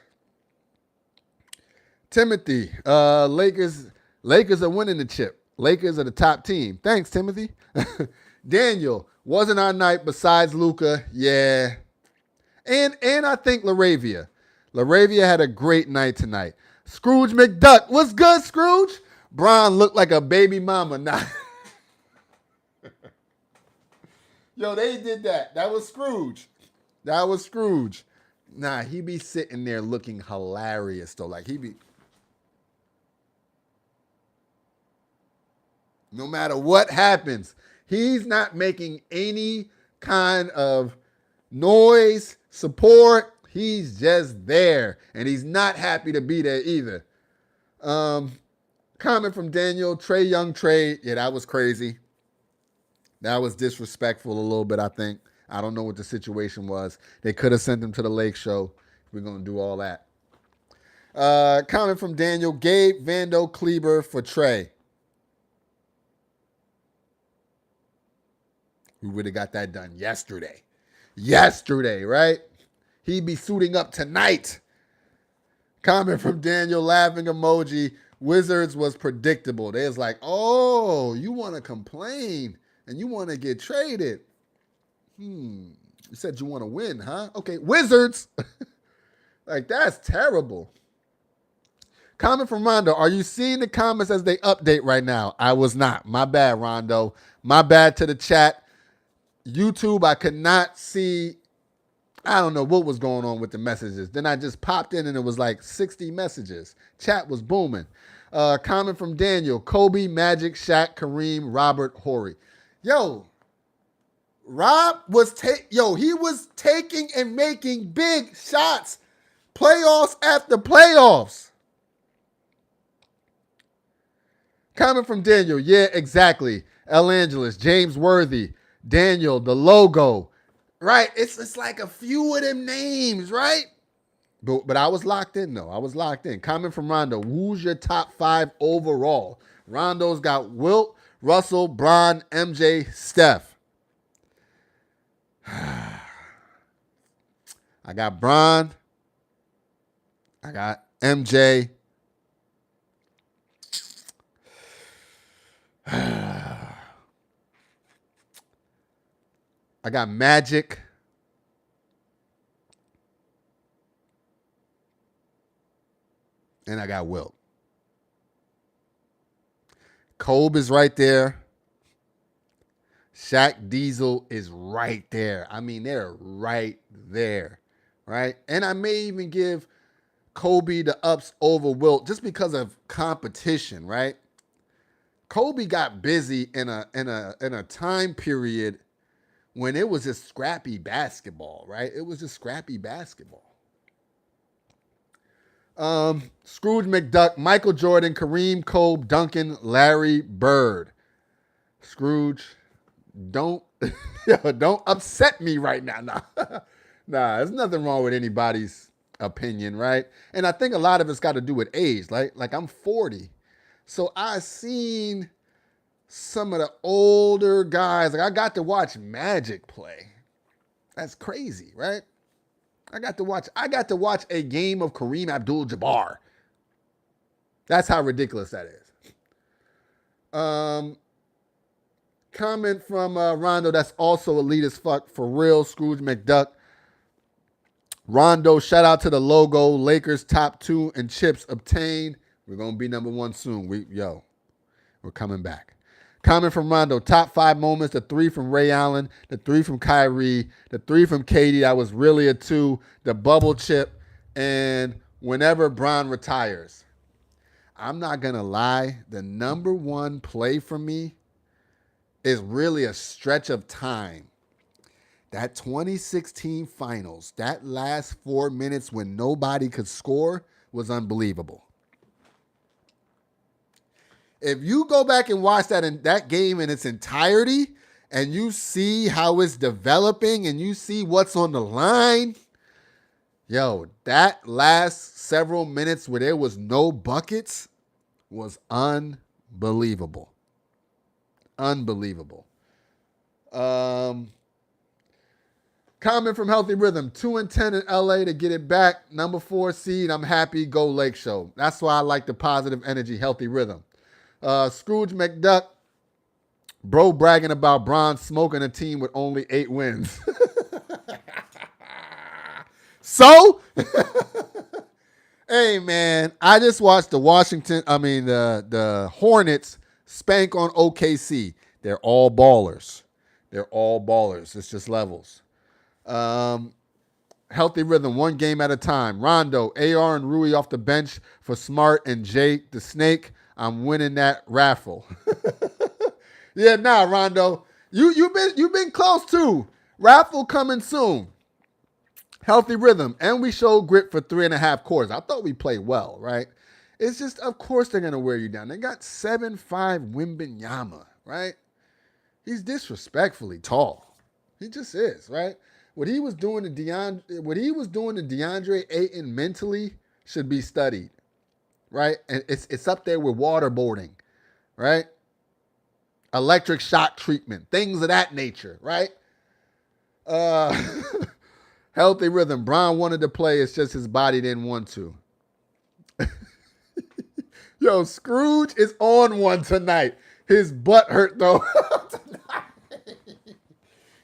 Timothy, Lakers are winning the chip. Lakers are the top team. Thanks, Timothy. Daniel, wasn't our night besides Luka. Yeah. And I think LaRavia. LaRavia had a great night tonight. Scrooge McDuck. What's good, Scrooge? Bron looked like a baby mama. Nah. Yo, they did that. That was Scrooge. Nah, he be sitting there looking hilarious, though. Like, he be... No matter what happens, he's not making any kind of noise, support. He's just there, and he's not happy to be there either. Comment from Daniel, Trae Young trade. Yeah, that was crazy. That was disrespectful a little bit, I think. I don't know what the situation was. They could have sent him to the Lake Show. We're going to do all that. Comment from Daniel, Gabe Vando Kleber for Trae. We would have got that done yesterday. Yesterday, right? He'd be suiting up tonight. Comment from Daniel, laughing emoji. Wizards was predictable. They was like, oh, you want to complain and you want to get traded. You said you want to win, huh? Okay, Wizards. Like, that's terrible. Comment from Rondo. Are you seeing the comments as they update right now? I was not. My bad, Rondo. My bad to the chat. YouTube, I could not see. I don't know what was going on with the messages. Then I just popped in and it was like 60 messages. Chat was booming. Comment from Daniel. Kobe, Magic, Shaq, Kareem, Robert, Horry. Yo, Rob was he was taking and making big shots. Playoffs after playoffs. Comment from Daniel. Yeah, exactly. El Angeles, James Worthy, Daniel, the logo. Right? It's like a few of them names, right? But I was locked in, though. I was locked in. Comment from Rondo. Who's your top 5 overall? Rondo's got Wilt, Russell, Bron, MJ, Steph. I got Bron. I got MJ. I got Magic. And I got Wilt. Kobe is right there. Shaq Diesel is right there. I mean, they're right there, right? And I may even give Kobe the ups over Wilt just because of competition, right? Kobe got busy in a time period when it was just scrappy basketball, right? It was just scrappy basketball. Scrooge McDuck, Michael Jordan, Kareem, Kobe, Duncan, Larry Bird. Scrooge, don't upset me right now. Nah, there's nothing wrong with anybody's opinion, right? And I think a lot of it's got to do with age. Like I'm 40. So I seen some of the older guys. Like I got to watch Magic play. That's crazy, right? I got to watch a game of Kareem Abdul-Jabbar. That's how ridiculous that is. Comment from Rondo that's also elite as fuck. For real, Scrooge McDuck. Rondo, shout out to the logo. Lakers top 2 and chips obtained. We're going to be number 1 soon. We're coming back. Comment from Rondo, top 5 moments. The 3 from Ray Allen. The 3 from Kyrie. The 3 from Katie. That was really a 2. The bubble chip. And whenever Bron retires. I'm not going to lie. The number 1 play for me is really a stretch of time. That 2016 finals, that last 4 minutes when nobody could score was unbelievable. If you go back and watch that game in its entirety and you see how it's developing and you see what's on the line, that last several minutes where there was no buckets was unbelievable. Unbelievable. Comment from Healthy Rhythm, 2-10 in LA to get it back. Number 4 seed, I'm happy. Go Lake Show. That's why I like the positive energy, Healthy Rhythm. Scrooge McDuck, bro bragging about Bron smoking a team with only 8 wins. So, hey man, I just watched the Hornets spank on OKC. They're all ballers. It's just levels. Healthy Rhythm, 1 game at a time. Rondo, AR, and Rui off the bench for Smart and Jay the Snake. I'm winning that raffle. Yeah, Rondo. You've been close too. Raffle coming soon. Healthy Rhythm, and we showed grit for 3.5 quarters. I thought we played well, right? It's just, of course, they're gonna wear you down. They got 7'5" Wembanyama, right? He's disrespectfully tall. He just is, right? What he was doing to DeAndre Ayton mentally should be studied, right? And it's up there with waterboarding, right? Electric shock treatment, things of that nature, right? Healthy Rhythm. Bron wanted to play. It's just his body didn't want to. Yo, Scrooge is on one tonight. His butt hurt though.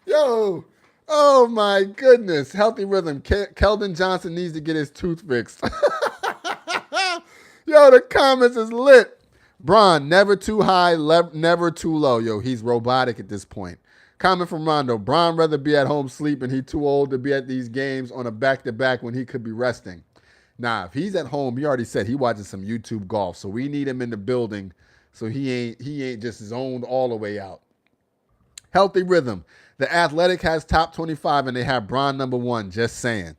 Yo, oh my goodness. Healthy Rhythm. Keldon Johnson needs to get his tooth fixed. Yo, the comments is lit. Bron, never too high, never too low. Yo, he's robotic at this point. Comment from Rondo. Bron rather be at home sleeping. He too old to be at these games on a back-to-back when he could be resting. Nah, if he's at home, he already said he watching some YouTube golf. So we need him in the building so he ain't just zoned all the way out. Healthy Rhythm. The Athletic has top 25 and they have Bron number 1. Just saying.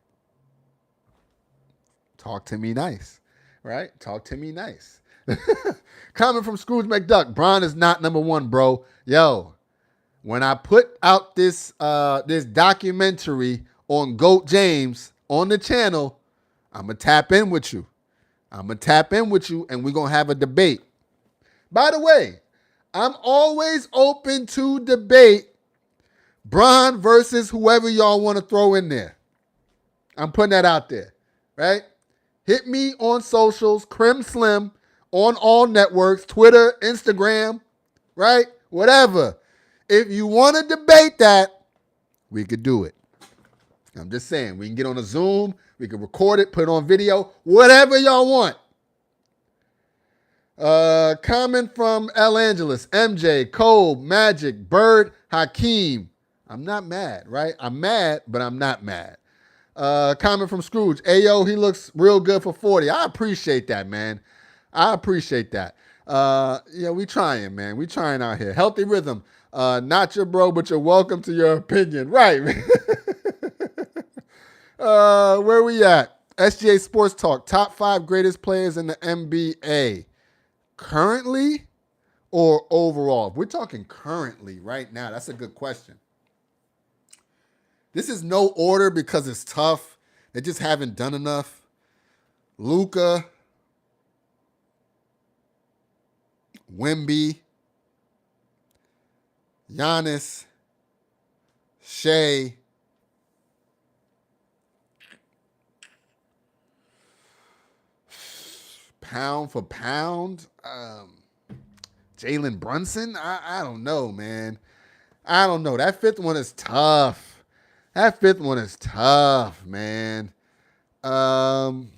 Talk to me nice. Right? Talk to me nice. Comment from Scrooge McDuck. Bron is not number 1, bro. Yo, when I put out this documentary on GOAT James on the channel, I'm going to tap in with you. And we're going to have a debate. By the way, I'm always open to debate Bron versus whoever y'all want to throw in there. I'm putting that out there, right? Hit me on socials, Crim Slim, on all networks, Twitter, Instagram, right? Whatever. If you want to debate that, we could do it. I'm just saying, we can get on a Zoom, we can record it, put it on video, whatever y'all want. Comment from El Angeles, MJ, Cole, Magic, Bird, Hakeem. I'm not mad, right? I'm mad, but I'm not mad. Comment from Scrooge. Ayo, he looks real good for 40. I appreciate that, man. I appreciate that. We trying, man. We trying out here. Healthy Rhythm. Not your bro, but you're welcome to your opinion. Right. Where we at? SGA Sports Talk. Top 5 greatest players in the NBA. Currently or overall? If we're talking currently right now, that's a good question. This is no order because it's tough. They just haven't done enough. Luka, Wemby, Giannis, Shea, pound for pound, Jalen Brunson. I don't know, man. I don't know. That fifth one is tough. Man. I'm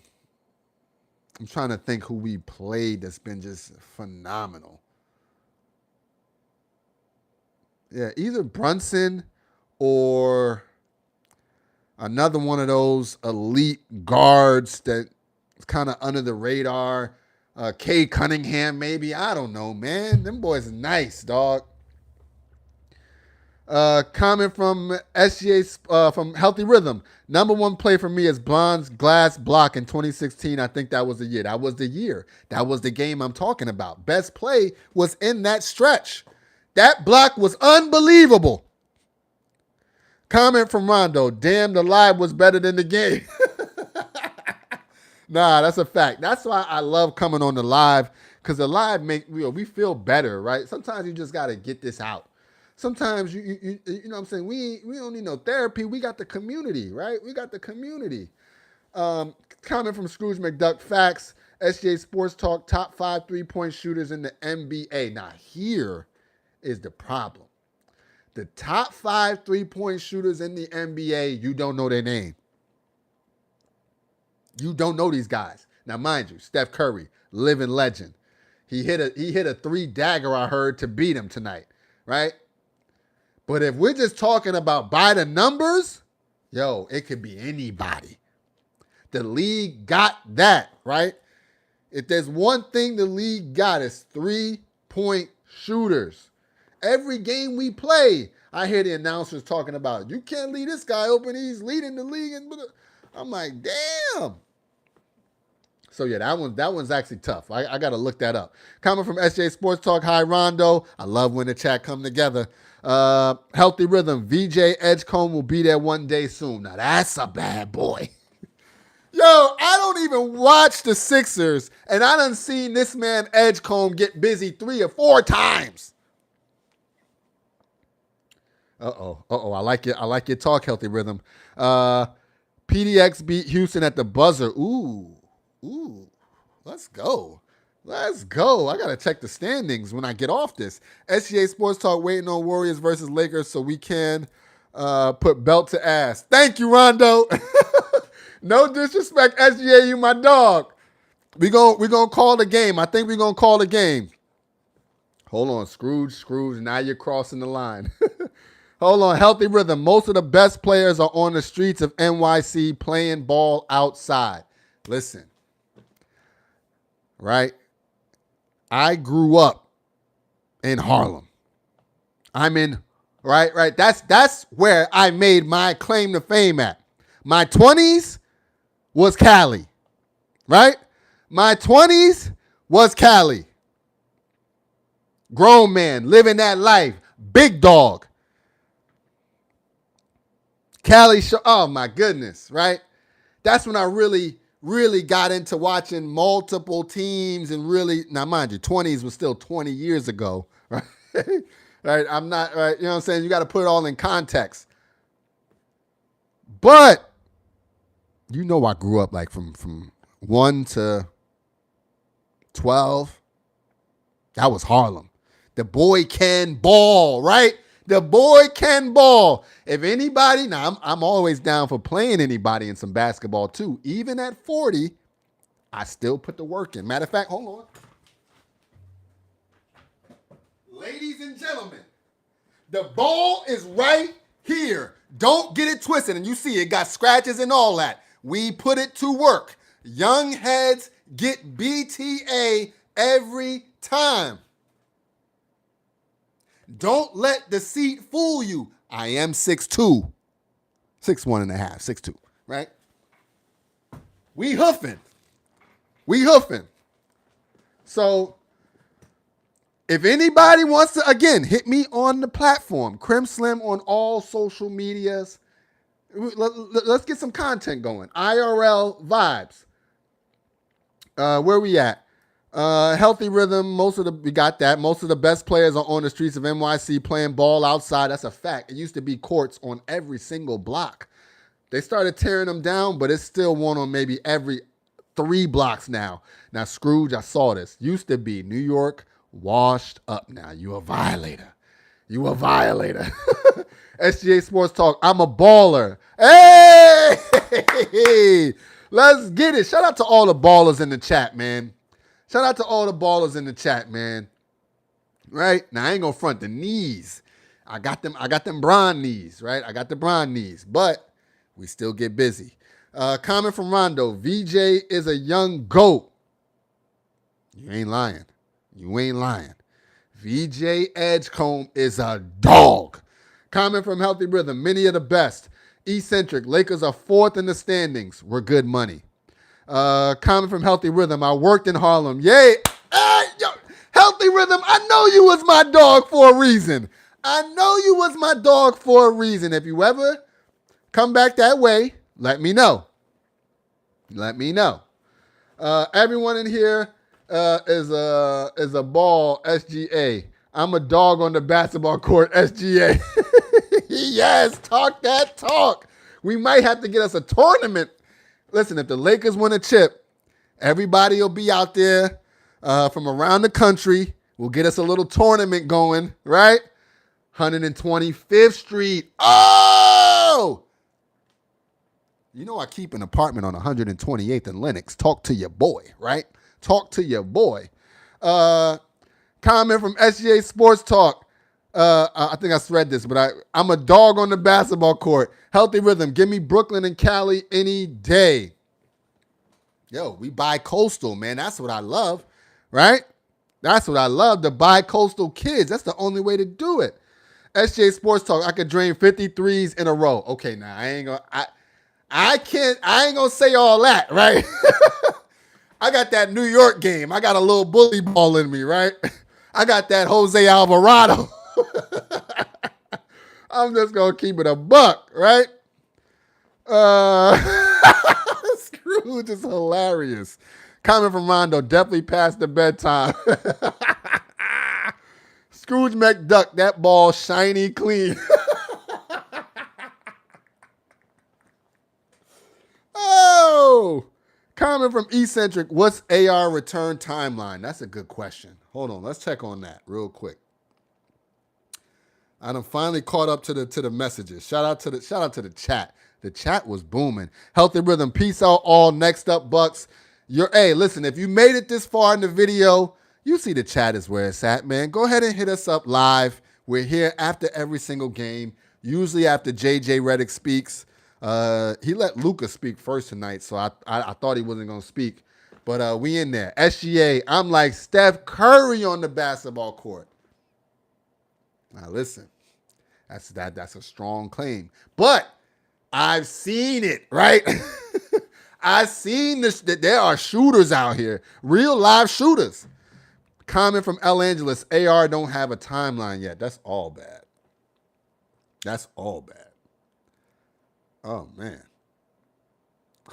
trying to think who we played that's been just phenomenal. Yeah, either Brunson or another one of those elite guards that's kind of under the radar. Kay Cunningham, maybe. I don't know, man. Them boys are nice, dog. Comment from SGA from Healthy Rhythm. Number one play for me is Blonde's glass block in 2016. I think that was the year. That was the year. That was the game I'm talking about. Best play was in that stretch. That block was unbelievable. Comment from Rondo. Damn, the live was better than the game. Nah, that's a fact. That's why I love coming on the live, because the live we feel better, right? Sometimes you just got to get this out. Sometimes you know what I'm saying? We don't need no therapy. We got the community, right? We got the community. Comment from Scrooge McDuck. Facts. SJ Sports Talk, top 5 3-point shooters in the NBA. Now, here is the problem. The top 5 3-point shooters in the NBA, you don't know their name. You don't know these guys. Now, mind you, Steph Curry, living legend. He hit a 3-dagger, I heard, to beat him tonight, right? But if we're just talking about by the numbers, yo, it could be anybody. The league got that, right? If there's one thing the league got, it's 3-point shooters. Every game we play, I hear the announcers talking about, you can't leave this guy open. He's leading the league. I'm like, damn. So, yeah, that one's actually tough. I got to look that up. Comment from SJ Sports Talk. Hi, Rondo. I love when the chat come together. Healthy Rhythm. VJ Edgecombe will be there one day soon. Now, that's a bad boy. Yo, I don't even watch the Sixers, and I done seen this man Edgecombe get busy 3 or 4 times. Uh-oh. I like your talk, Healthy Rhythm. PDX beat Houston at the buzzer. Ooh. Let's go. I got to check the standings when I get off this. SGA Sports Talk waiting on Warriors versus Lakers so we can put belt to ass. Thank you, Rondo. No disrespect, SGA, you my dog. We're gonna call the game. I think we're going to call the game. Hold on, Scrooge. Now you're crossing the line. Hold on, Healthy Rhythm. Most of the best players are on the streets of NYC playing ball outside. Listen, right? I grew up in Harlem. Right? That's where I made my claim to fame at. My 20s was Cali, right? My 20s was Cali. Grown man, living that life. Big dog. Cali show. Oh, my goodness, right? That's when I really got into watching multiple teams and really, now mind you, 20s was still 20 years ago, right? Right? I'm not, right? You know what I'm saying? You got to put it all in context. But you know I grew up like from 1 to 12. That was Harlem. The boy can ball, right? The boy can ball. If anybody, now I'm always down for playing anybody in some basketball too. Even at 40, I still put the work in. Matter of fact, hold on. Ladies and gentlemen, the ball is right here. Don't get it twisted. And you see it got scratches and all that. We put it to work. Young heads get BTA every time. Don't let the seat fool you. I am 6'2", 6'1 and a half, 6'2", right? We hoofing. So if anybody wants to, again, hit me on the platform, Crim Slim on all social medias. Let's get some content going. IRL vibes. Where we at? Healthy Rhythm. We got that. Most of the best players are on the streets of NYC playing ball outside. That's a fact. It used to be courts on every single block. They started tearing them down, but it's still one on maybe every 3 blocks now. Now, Scrooge, I saw this. Used to be New York, washed up now. You a violator. You a violator. SGA Sports Talk, I'm a baller. Hey! Let's get it. Shout out to all the ballers in the chat, man. Shout out to all the ballers in the chat, man. Right? Now, I ain't going to front the knees. I got them Bron knees, right? I got the Bron knees, but we still get busy. Comment from Rondo. VJ is a young GOAT. You ain't lying. You ain't lying. VJ Edgecombe is a dog. Comment from Healthy Rhythm. Many of the best. Eccentric. Lakers are 4th in the standings. We're good money. Comment from Healthy Rhythm. I worked in Harlem. Yay. Yo, Healthy Rhythm. I know you was my dog for a reason. I know you was my dog for a reason. If you ever come back that way, let me know. Let me know. Everyone in here is a ball, SGA. I'm a dog on the basketball court, SGA. Yes, talk that talk. We might have to get us a tournament. Listen, if the Lakers win a chip, everybody will be out there from around the country. We'll get us a little tournament going, right? 125th Street. Oh! You know I keep an apartment on 128th and Lenox. Talk to your boy, right? Talk to your boy. Comment from SGA Sports Talk. I think I read this, but I'm a dog on the basketball court. Healthy Rhythm. Give me Brooklyn and Cali any day. Yo, we bi-coastal, man. That's what I love, right? That's what I love, the bi-coastal kids. That's the only way to do it. SJ Sports Talk, I could drain 53s in a row. Okay, now I ain't gonna say all that, right? I got that New York game. I got a little bully ball in me, right? I got that Jose Alvarado. I'm just gonna keep it a buck, right? Scrooge is hilarious. Comment from Rondo, definitely past the bedtime. Scrooge McDuck, that ball shiny clean. Oh! Comment from Eccentric, what's AR return timeline? That's a good question. Hold on, let's check on that real quick. I done finally caught up to the messages. Shout out to the chat. The chat was booming. Healthy Rhythm, peace out all. Next up, Bucks. Hey, listen, if you made it this far in the video, you see the chat is where it's at, man. Go ahead and hit us up live. We're here after every single game, usually after JJ Redick speaks. He let Luka speak first tonight, so I thought he wasn't going to speak. But we in there. SGA, I'm like Steph Curry on the basketball court. Now, listen, that's a strong claim. But I've seen it, right? I've seen this, that there are shooters out here, real live shooters. Comment from El Angeles, AR don't have a timeline yet. That's all bad. That's all bad. Oh, man.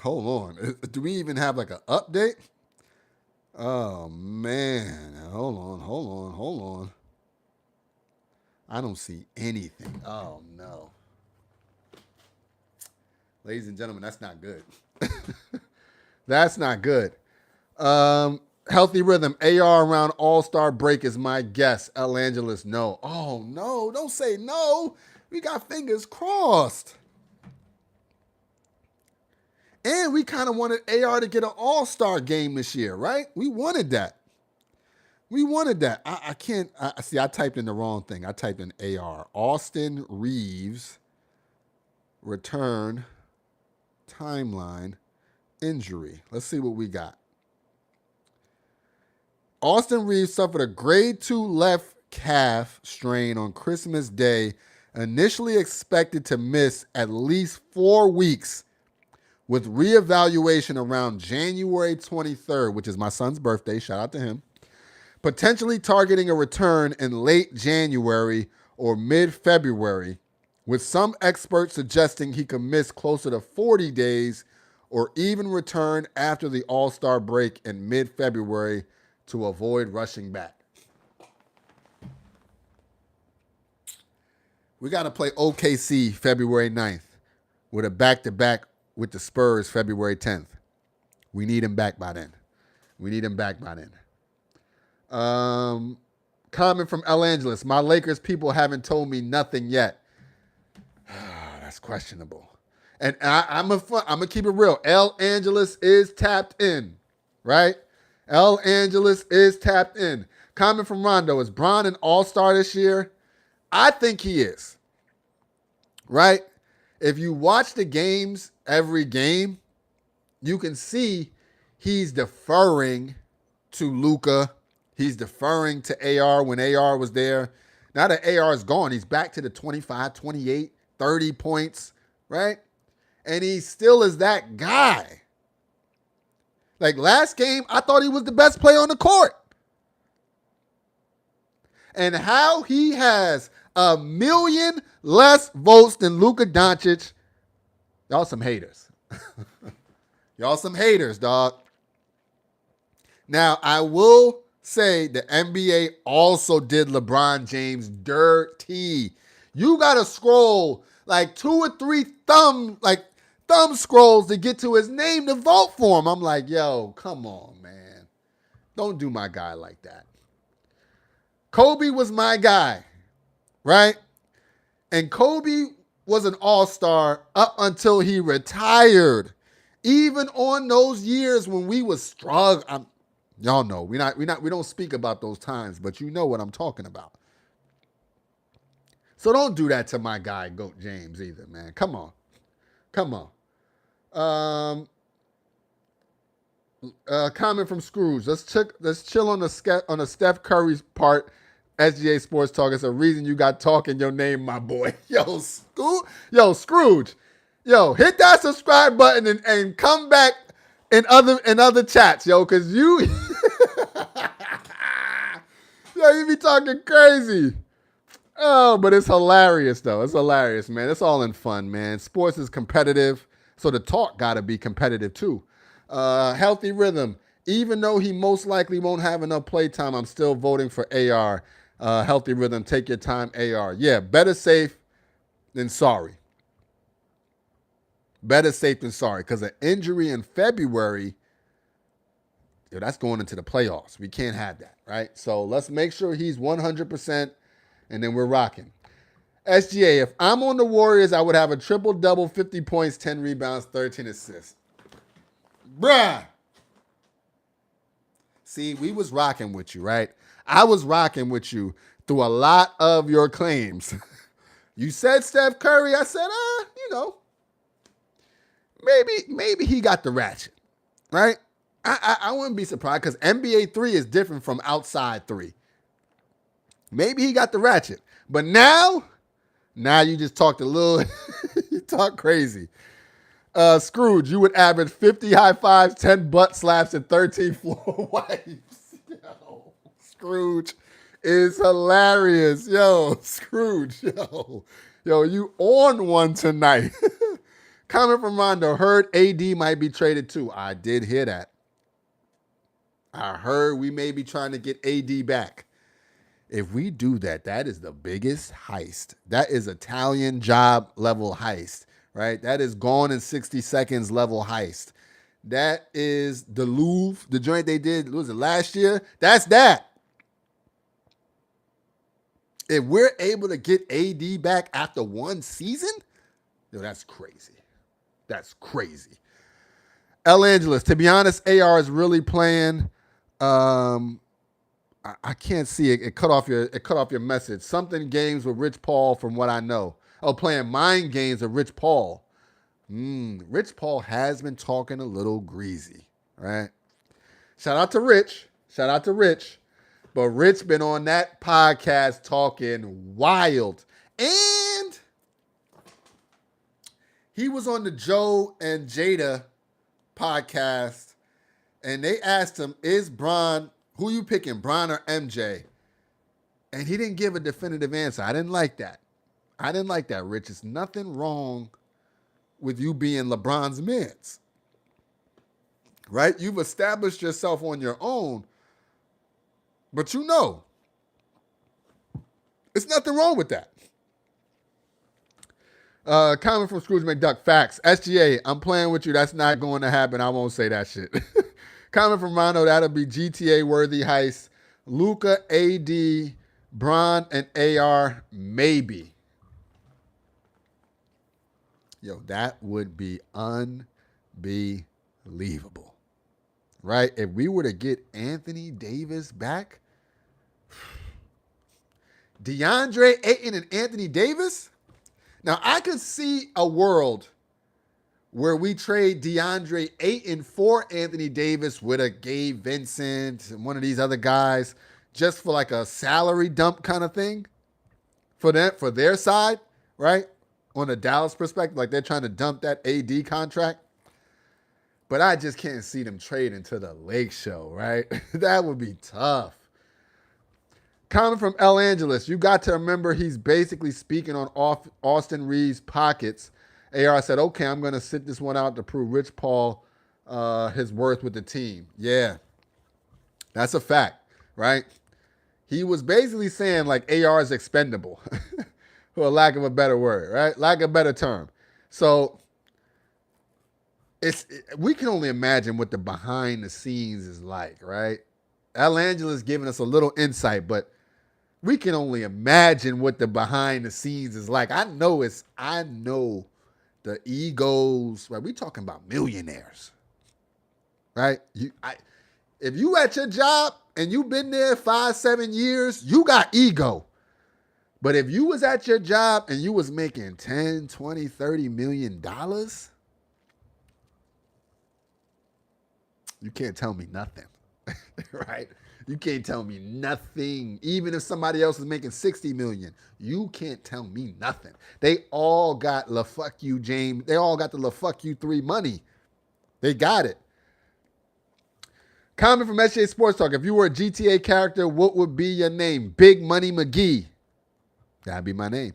Hold on. Do we even have like an update? Oh, man. Hold on. I don't see anything. Oh, no. Ladies and gentlemen, that's not good. That's not good. Healthy Rhythm, AR around All-Star break is my guess. El Angeles, no. Oh, no. Don't say no. We got fingers crossed. And we kind of wanted AR to get an all-star game this year, right? We wanted that. I can't. I typed in the wrong thing. I typed in AR. Austin Reeves return timeline injury. Let's see what we got. Austin Reeves suffered a grade 2 left calf strain on Christmas Day, initially expected to miss at least 4 weeks, with reevaluation around January 23rd, which is my son's birthday. Shout out to him. Potentially targeting a return in late January or mid-February, with some experts suggesting he could miss closer to 40 days or even return after the All-Star break in mid-February to avoid rushing back. We got to play OKC February 9th with a back-to-back with the Spurs February 10th. We need him back by then. Comment from El Angeles. My Lakers people haven't told me nothing yet. That's questionable. And I'm gonna keep it real. El Angeles is tapped in, right? El Angeles is tapped in. Comment from Rondo. Is Bron an all-star this year? I think he is, right? If you watch the games, every game, you can see he's deferring to Luka. He's deferring to AR when AR was there. Now that AR is gone, he's back to the 25, 28, 30 points, right? And he still is that guy. Like last game, I thought he was the best player on the court. And how he has 1 million less votes than Luka Doncic, y'all some haters. Y'all some haters, dog. Now, I will say the NBA also did LeBron James dirty. You got to scroll like 2 or 3 thumb scrolls to get to his name to vote for him. I'm like, yo, come on, man. Don't do my guy like that. Kobe was my guy, right? And Kobe was an all-star up until he retired. Even on those years when we was struggling, y'all know we don't speak about those times, but you know what I'm talking about. So don't do that to my guy, Goat James, either, man. Come on. Comment from Scrooge. Let's chill on the Steph Curry's part. SGA Sports Talk. It's a reason you got talk in your name, my boy. Yo, Scrooge. Yo, hit that subscribe button and come back in other chats, yo, because you be talking crazy. Oh, but it's hilarious, though. It's hilarious, man. It's all in fun, man. Sports is competitive, so the talk got to be competitive, too. Healthy Rhythm. Even though he most likely won't have enough play time, I'm still voting for AR. Healthy Rhythm, take your time, AR. Yeah, better safe than sorry. Better safe than sorry, because an injury in February, that's going into the playoffs. We can't have that, right? So let's make sure he's 100%, and then we're rocking. SGA, if I'm on the Warriors, I would have a triple-double, 50 points, 10 rebounds, 13 assists. Bruh. See, we was rocking with you, right? I was rocking with you through a lot of your claims. You said Steph Curry. I said, maybe he got the ratchet, right? I wouldn't be surprised because NBA 3 is different from outside 3. Maybe he got the ratchet. But now you just talked a little, you talk crazy. Scrooge, you would average 50 high fives, 10 butt slaps, and 13 floor wipes. Yo, Scrooge is hilarious. Yo, Scrooge, yo, you on one tonight. Comment from Rondo, heard AD might be traded too. I did hear that. I heard we may be trying to get AD back. If we do that, that is the biggest heist. That is Italian job level heist. Right? That is Gone in 60 Seconds level heist. That is the Louvre, the joint they did, what was it, last year? That's that. If we're able to get AD back after one season, that's crazy. That's crazy. El Angeles, to be honest, AR is really playing. I can't see it. It cut off your message. Something games with Rich Paul, from what I know. Oh, playing mind games with Rich Paul. Rich Paul has been talking a little greasy, right? Shout out to Rich. But Rich been on that podcast talking wild. And he was on the Joe and Jada podcast, and they asked him, is Bron, who you picking, Bron or MJ? And he didn't give a definitive answer. I didn't like that, Rich. It's nothing wrong with you being LeBron's mans, right? You've established yourself on your own, but it's nothing wrong with that. Comment from Scrooge McDuck. Facts. SGA, I'm playing with you. That's not going to happen. I won't say that shit. Comment from Rondo. That'll be GTA worthy heist. Luca, AD, Bron, and AR, maybe. Yo, that would be unbelievable. Right? If we were to get Anthony Davis back, DeAndre Ayton and Anthony Davis. Now, I could see a world where we trade DeAndre Ayton for Anthony Davis with a Gabe Vincent and one of these other guys just for like a salary dump kind of thing for their side, right? On the Dallas perspective, like they're trying to dump that AD contract. But I just can't see them trading to the Lake Show, right? That would be tough. Comment from El Angeles. You got to remember he's basically speaking on Austin Reeves' pockets. AR said, okay, I'm going to sit this one out to prove Rich Paul his worth with the team. Yeah, that's a fact, right? He was basically saying like AR is expendable, for lack of a better word, right? Lack of a better term. So we can only imagine what the behind the scenes is like, right? El Angeles giving us a little insight, but we can only imagine what the behind the scenes is like. I know the egos, right? We talking about millionaires, right? If you at your job and you've been there 5-7 years, you got ego. But if you was at your job and you was making 10, 20, 30 million dollars, you can't tell me nothing, right? You can't tell me nothing. Even if somebody else is making 60 million, you can't tell me nothing. They all got la fuck you, James. They all got the la fuck you 3 money. They got it. Comment from SJ Sports Talk. If you were a GTA character, what would be your name? Big Money McGee. That'd be my name.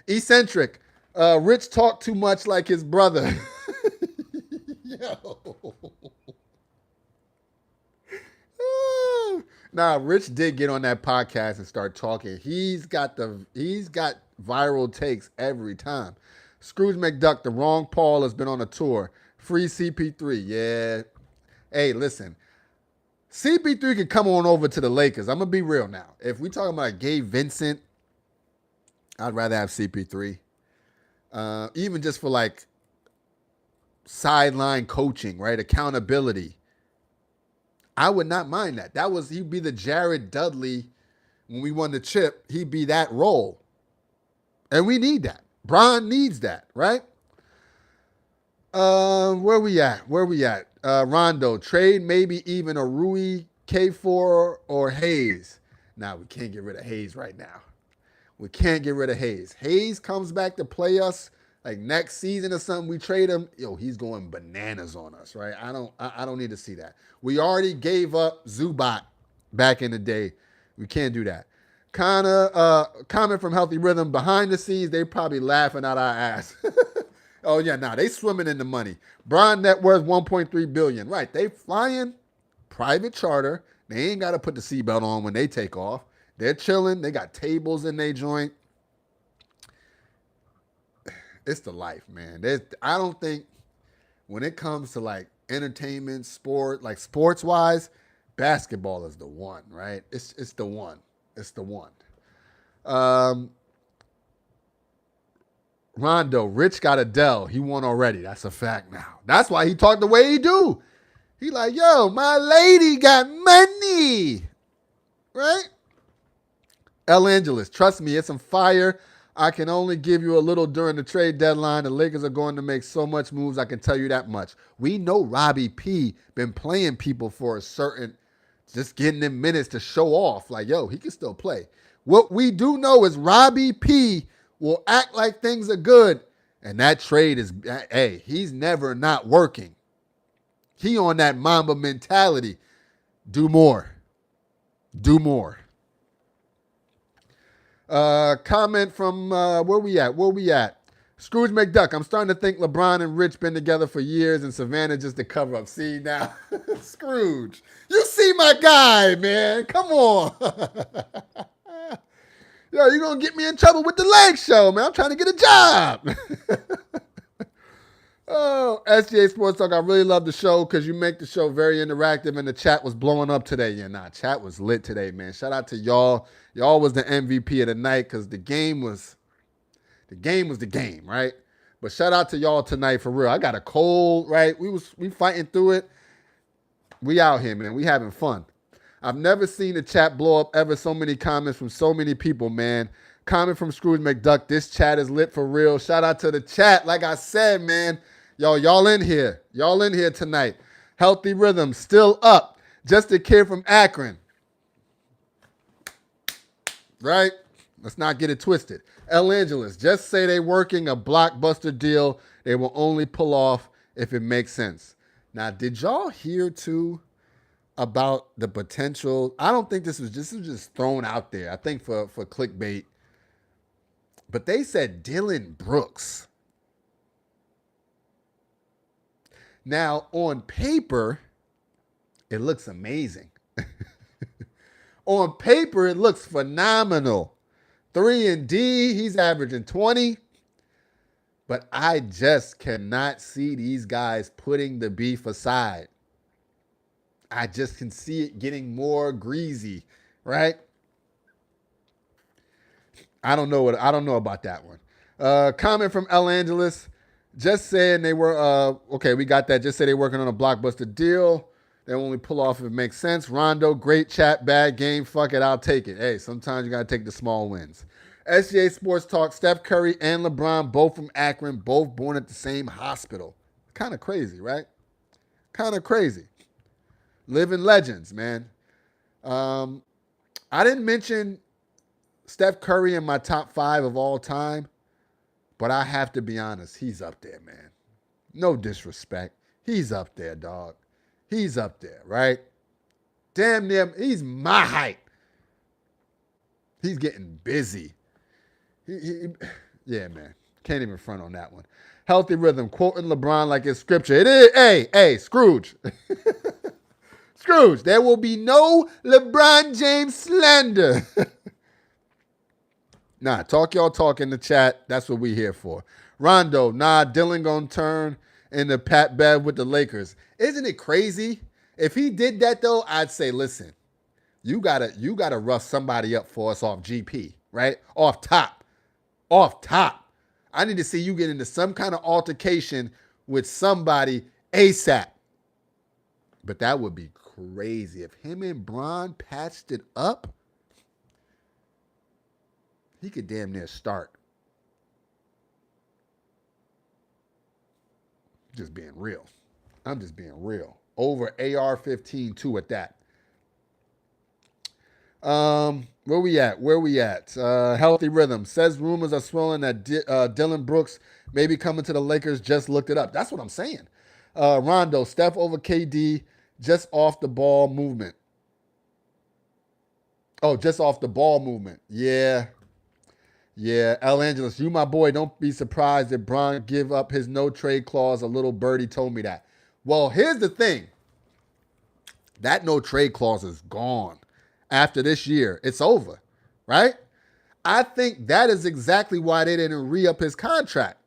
Eccentric. Rich talked too much like his brother. Yo. Nah, Rich did get on that podcast and start talking. He's got viral takes every time. Scrooge McDuck, the wrong Paul has been on a tour. Free CP3. Yeah. Hey, listen. CP3 can come on over to the Lakers. I'm going to be real now. If we talking about Gabe Vincent, I'd rather have CP3. Even just for like sideline coaching, right? Accountability. I would not mind that. He'd be the Jared Dudley when we won the chip. He'd be that role. And we need that. Bron needs that, right? Where we at? Rondo, trade maybe even a Rui, K4, or Hayes. Nah, we can't get rid of Hayes right now. We can't get rid of Hayes. Hayes comes back to play us like next season or something. We trade him. Yo, he's going bananas on us, right? I don't need to see that. We already gave up Zubac back in the day. We can't do that. Comment from Healthy Rhythm. Behind the scenes, they probably laughing out our ass. Oh, yeah, they swimming in the money. Bron net worth $1.3 billion. Right, they flying private charter. They ain't got to put the seatbelt on when they take off. They're chilling. They got tables in their joint. It's the life, man. I don't think when it comes to like entertainment, sport, like sports-wise, basketball is the one, right? It's the one. It's the one. Rondo, Rich got Adele. He won already. That's a fact now. That's why he talked the way he do. He like, yo, my lady got money. Right? El Angeles, trust me, it's some fire. I can only give you a little during the trade deadline. The Lakers are going to make so much moves. I can tell you that much. We know Robbie P been playing people for a certain, just getting them minutes to show off. Like, yo, he can still play. What we do know is Robbie P will act like things are good. And that trade is, hey, he's never not working. He on that Mamba mentality. Do more. Do more. Comment from where we at? Scrooge McDuck. I'm starting to think LeBron and Rich been together for years and Savannah just to cover up. See now, Scrooge. You see my guy, man. Come on. Yo, you're going to get me in trouble with the leg show, man. I'm trying to get a job. Oh, SGA Sports Talk, I really love the show because you make the show very interactive and the chat was blowing up today. Yeah, chat was lit today, man. Shout out to y'all. Y'all was the MVP of the night because the game was the game, right? But shout out to y'all tonight for real. I got a cold, right? We fighting through it. We out here, man. We having fun. I've never seen the chat blow up ever. So many comments from so many people, man. Comment from Scrooge McDuck. This chat is lit for real. Shout out to the chat. Like I said, man. Y'all in here. Y'all in here tonight. Healthy Rhythm still up. Just a kid from Akron. Right? Let's not get it twisted. El Angeles, just say they working a blockbuster deal they will only pull off if it makes sense. Now, did y'all hear too about the potential? I don't think this was just thrown out there. I think for clickbait. But they said Dylan Brooks. Now, on paper, it looks amazing. On paper, it looks phenomenal. 3-and-D, he's averaging 20. But I just cannot see these guys putting the beef aside. I just can see it getting more greasy, right? I don't know about that one. Comment from El Angeles. Just saying they were, okay, we got that. Just say they're working on a blockbuster deal. They only pull off if it makes sense. Rondo, great chat, bad game. Fuck it, I'll take it. Hey, sometimes you got to take the small wins. SGA Sports Talk, Steph Curry and LeBron, both from Akron, both born at the same hospital. Kind of crazy, right? Kind of crazy. Living legends, man. I didn't mention Steph Curry in my top 5 of all time. But I have to be honest, he's up there, man. No disrespect. He's up there, dog. He's up there, right? Damn near, he's my height. He's getting busy. Yeah, man. Can't even front on that one. Healthy Rhythm, quoting LeBron like it's scripture. It is, hey, Scrooge. Scrooge, there will be no LeBron James slander. Nah, talk y'all talk in the chat. That's what we here for. Rondo, Dylan gonna turn into Pat Bev with the Lakers. Isn't it crazy? If he did that though, I'd say, listen, you gotta rough somebody up for us off GP, right? Off top. I need to see you get into some kind of altercation with somebody ASAP. But that would be crazy if him and Bron patched it up. He could damn near start. Just being real. I'm just being real. Over AR-15 too at that. Where we at? Healthy Rhythm says rumors are swirling that Dylan Brooks may be coming to the Lakers. Just looked it up. That's what I'm saying. Rondo, Steph over KD, just off the ball movement. Oh, just off the ball movement. Yeah. El Angeles, you my boy. Don't be surprised if Bron give up his no trade clause. A little birdie told me that. Well, here's the thing. That no trade clause is gone. After this year, it's over, right? I think that is exactly why they didn't re-up his contract.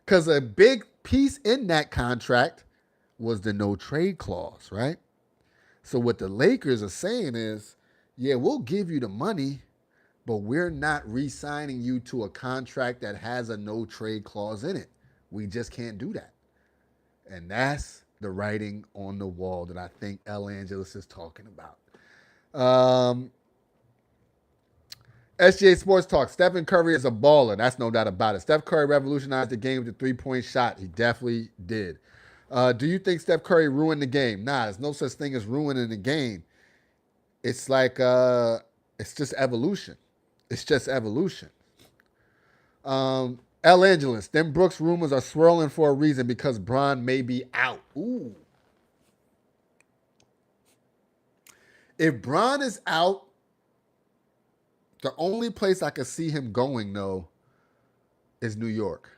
Because a big piece in that contract was the no trade clause, right? So what the Lakers are saying is, yeah, we'll give you the money, but we're not re-signing you to a contract that has a no trade clause in it. We just can't do that. And that's the writing on the wall that I think El Angeles is talking about. SGA Sports Talk. Stephen Curry is a baller. That's no doubt about it. Steph Curry revolutionized the game with the three-point shot. He definitely did. Do you think Steph Curry ruined the game? Nah, there's no such thing as ruining the game. It's like, it's just evolution. El Angeles. Them Brooks rumors are swirling for a reason because Bron may be out. Ooh. If Bron is out, the only place I could see him going, though, is New York.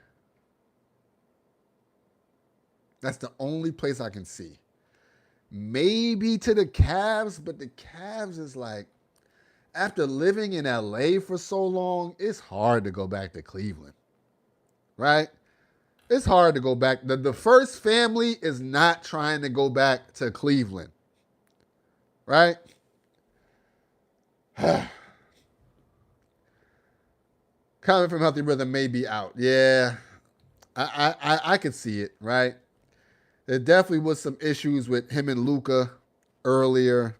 That's the only place I can see. Maybe to the Cavs, but the Cavs is like, after living in LA for so long, it's hard to go back to Cleveland, right? It's hard to go back. The first family is not trying to go back to Cleveland, right? Coming from Healthy Rhythm may be out. Yeah, I could see it, right? There definitely was some issues with him and Luka earlier.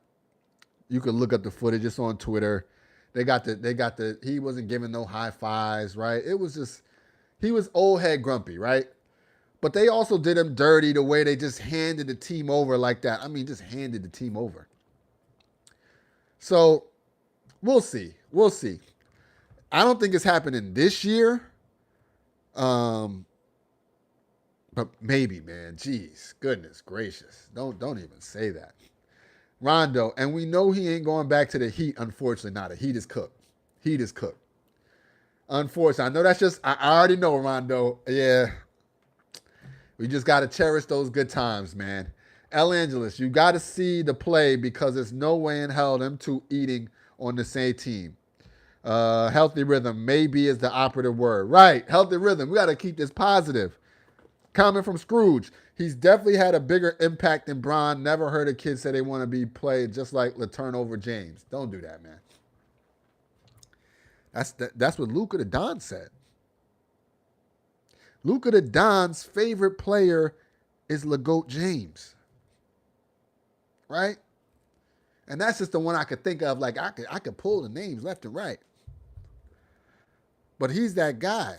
You could look up the footage. It's on Twitter. They got the he wasn't giving no high fives, right? It was just he was old head grumpy, right? But they also did him dirty the way they just handed the team over like that. I mean, just handed the team over. So we'll see. We'll see. I don't think it's happening this year. But maybe, man. Jeez, goodness gracious. Don't even say that. Rondo, and we know he ain't going back to the Heat, unfortunately. Not the Heat is cooked. Heat is cooked. Unfortunately. I know that's just, I already know, Rondo. Yeah. We just got to cherish those good times, man. El Angeles, you got to see the play because there's no way in hell them two eating on the same team. Healthy rhythm maybe is the operative word. Right, healthy rhythm. We got to keep this positive. Comment from Scrooge. He's definitely had a bigger impact than Bron. Never heard a kid say they want to be played just like Laturn over James. Don't do that, man. That's what Luka the Don said. Luka the Don's favorite player is LeGoat James. Right? And that's just the one I could think of. Like I could pull the names left and right. But he's that guy.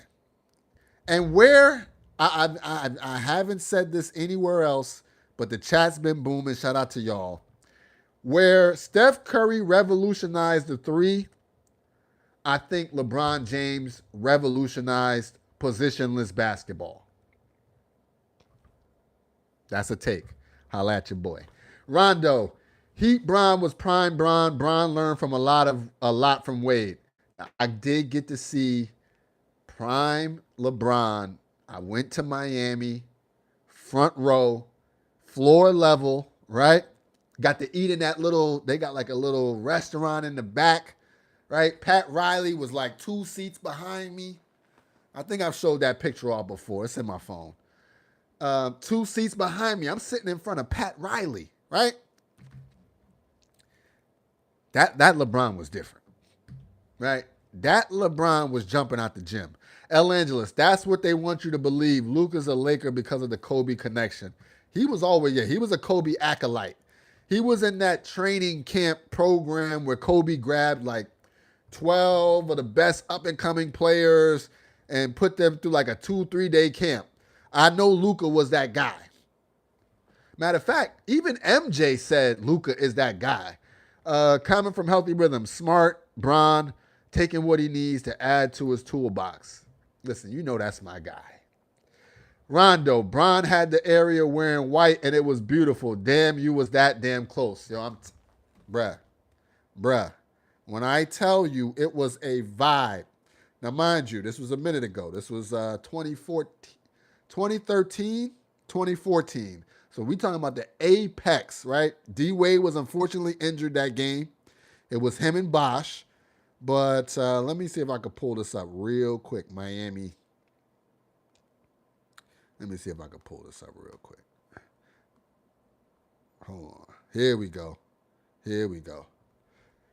And where I haven't said this anywhere else, but the chat's been booming. Shout out to y'all. Where Steph Curry revolutionized the three, I think LeBron James revolutionized positionless basketball. That's a take. Holla at your boy. Rondo. Heat Bron was prime Bron. Bron learned from a lot from Wade. I did get to see prime LeBron. I went to Miami, front row, floor level, right? Got to eat in that little, they got like a little restaurant in the back, right? Pat Riley was like 2 seats behind me. I think I've showed that picture off before. It's in my phone. 2 seats behind me. I'm sitting in front of Pat Riley, right? That LeBron was different, right? That LeBron was jumping out the gym. El Angeles, that's what they want you to believe. Luka's a Laker because of the Kobe connection. He was he was a Kobe acolyte. He was in that training camp program where Kobe grabbed like 12 of the best up-and-coming players and put them through like a 2-3 day camp. I know Luka was that guy. Matter of fact, even MJ said Luka is that guy. Coming from Healthy Rhythm, smart, Bron, taking what he needs to add to his toolbox. Listen, you know that's my guy. Rondo, Bron had the area wearing white and it was beautiful. Damn, you was that damn close. Yo, bruh. When I tell you it was a vibe. Now, mind you, this was a minute ago. This was 2013, 2014. So we talking about the apex, right? D-Wade was unfortunately injured that game. It was him and Bosh. But let me see if I could pull this up real quick. Miami. Let me see if I can pull this up real quick. Hold on. Here we go. You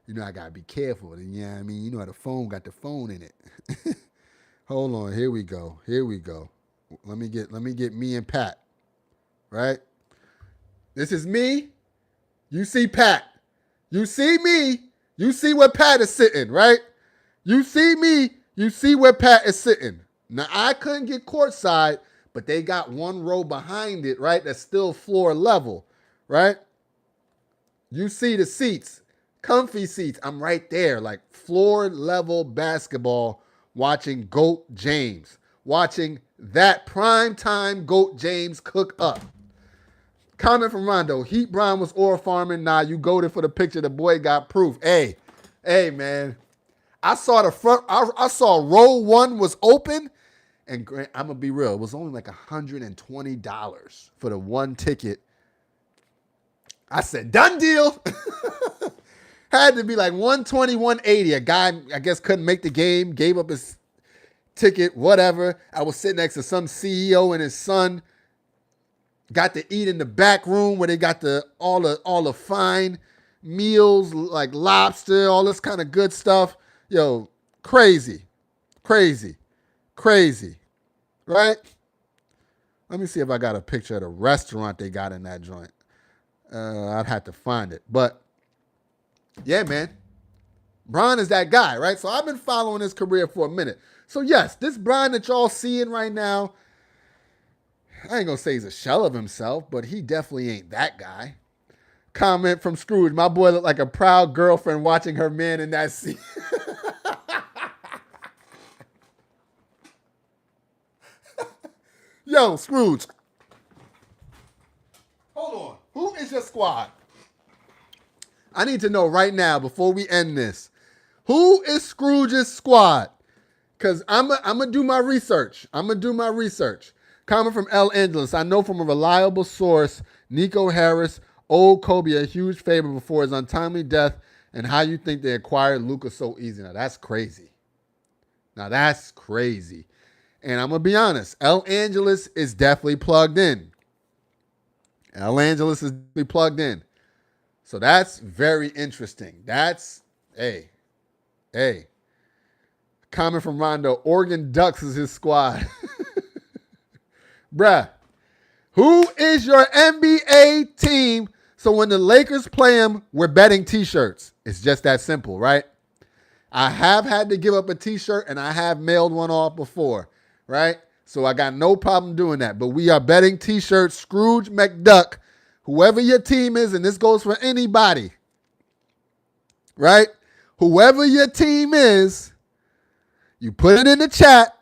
know, I got to be careful. You know what I mean? You know how the phone got the phone in it. Hold on. Here we go. Let me get me and Pat. Right? This is me. You see Pat. You see me. You see where Pat is sitting, right? You see me. You see where Pat is sitting. Now, I couldn't get courtside, but they got one row behind it, right? That's still floor level, right? You see the seats, comfy seats. I'm right there, like floor level basketball, watching GOAT James, watching that primetime GOAT James cook up. Comment from Rondo. Heat Bron was ore farming. Nah, you goated for the picture. The boy got proof. Hey, man. I saw the front. I saw row 1 was open. And I'm going to be real. It was only like $120 for the one ticket. I said, done deal. Had to be like 120, 180. A guy, I guess, couldn't make the game, gave up his ticket, whatever. I was sitting next to some CEO and his son. Got to eat in the back room where they got all the fine meals like lobster, all this kind of good stuff. Yo, crazy, crazy, crazy, right? Let me see if I got a picture of the restaurant they got in that joint. I'd have to find it. But, yeah, man. Bron is that guy, right? So I've been following his career for a minute. So, yes, this Bron that y'all seeing right now, I ain't going to say he's a shell of himself, but he definitely ain't that guy. Comment from Scrooge. My boy looked like a proud girlfriend watching her man in that scene. Yo, Scrooge. Hold on. Who is your squad? I need to know right now before we end this. Who is Scrooge's squad? Because I'm going to do my research. Comment from L. Angeles. I know from a reliable source, Nico Harris, old Kobe, a huge favorite before his untimely death, and how you think they acquired Luka so easy. Now, that's crazy. And I'm going to be honest. L. Angeles is definitely plugged in. So that's very interesting. Hey. Comment from Rondo. Oregon Ducks is his squad. Bruh. Who is your NBA team? So when the Lakers play them, we're betting t-shirts. It's just that simple, right? I have had to give up a t-shirt and I have mailed one off before, right? So I got no problem doing that. But we are betting t-shirts. Scrooge McDuck, whoever your team is, and this goes for anybody, right? Whoever your team is, you put it in the chat.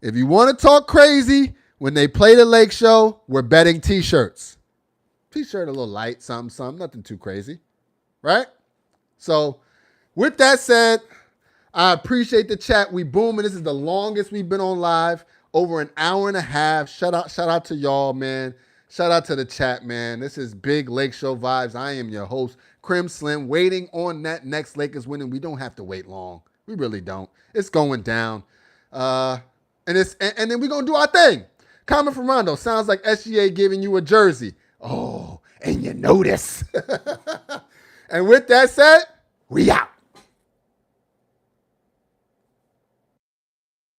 If you want to talk crazy, when they play the Lake Show, we're betting t-shirts. T-shirt a little light, something, nothing too crazy, right? So with that said, I appreciate the chat. We booming. This is the longest we've been on live, over an hour and a half. Shout out to y'all, man. Shout out to the chat, man. This is big Lake Show vibes. I am your host, Crim Slim, waiting on that next Lakers winning. We don't have to wait long. We really don't. It's going down. And then we're going to do our thing. Comment from Rondo. Sounds like SGA giving you a jersey. Oh, and you notice. And with that said, we out.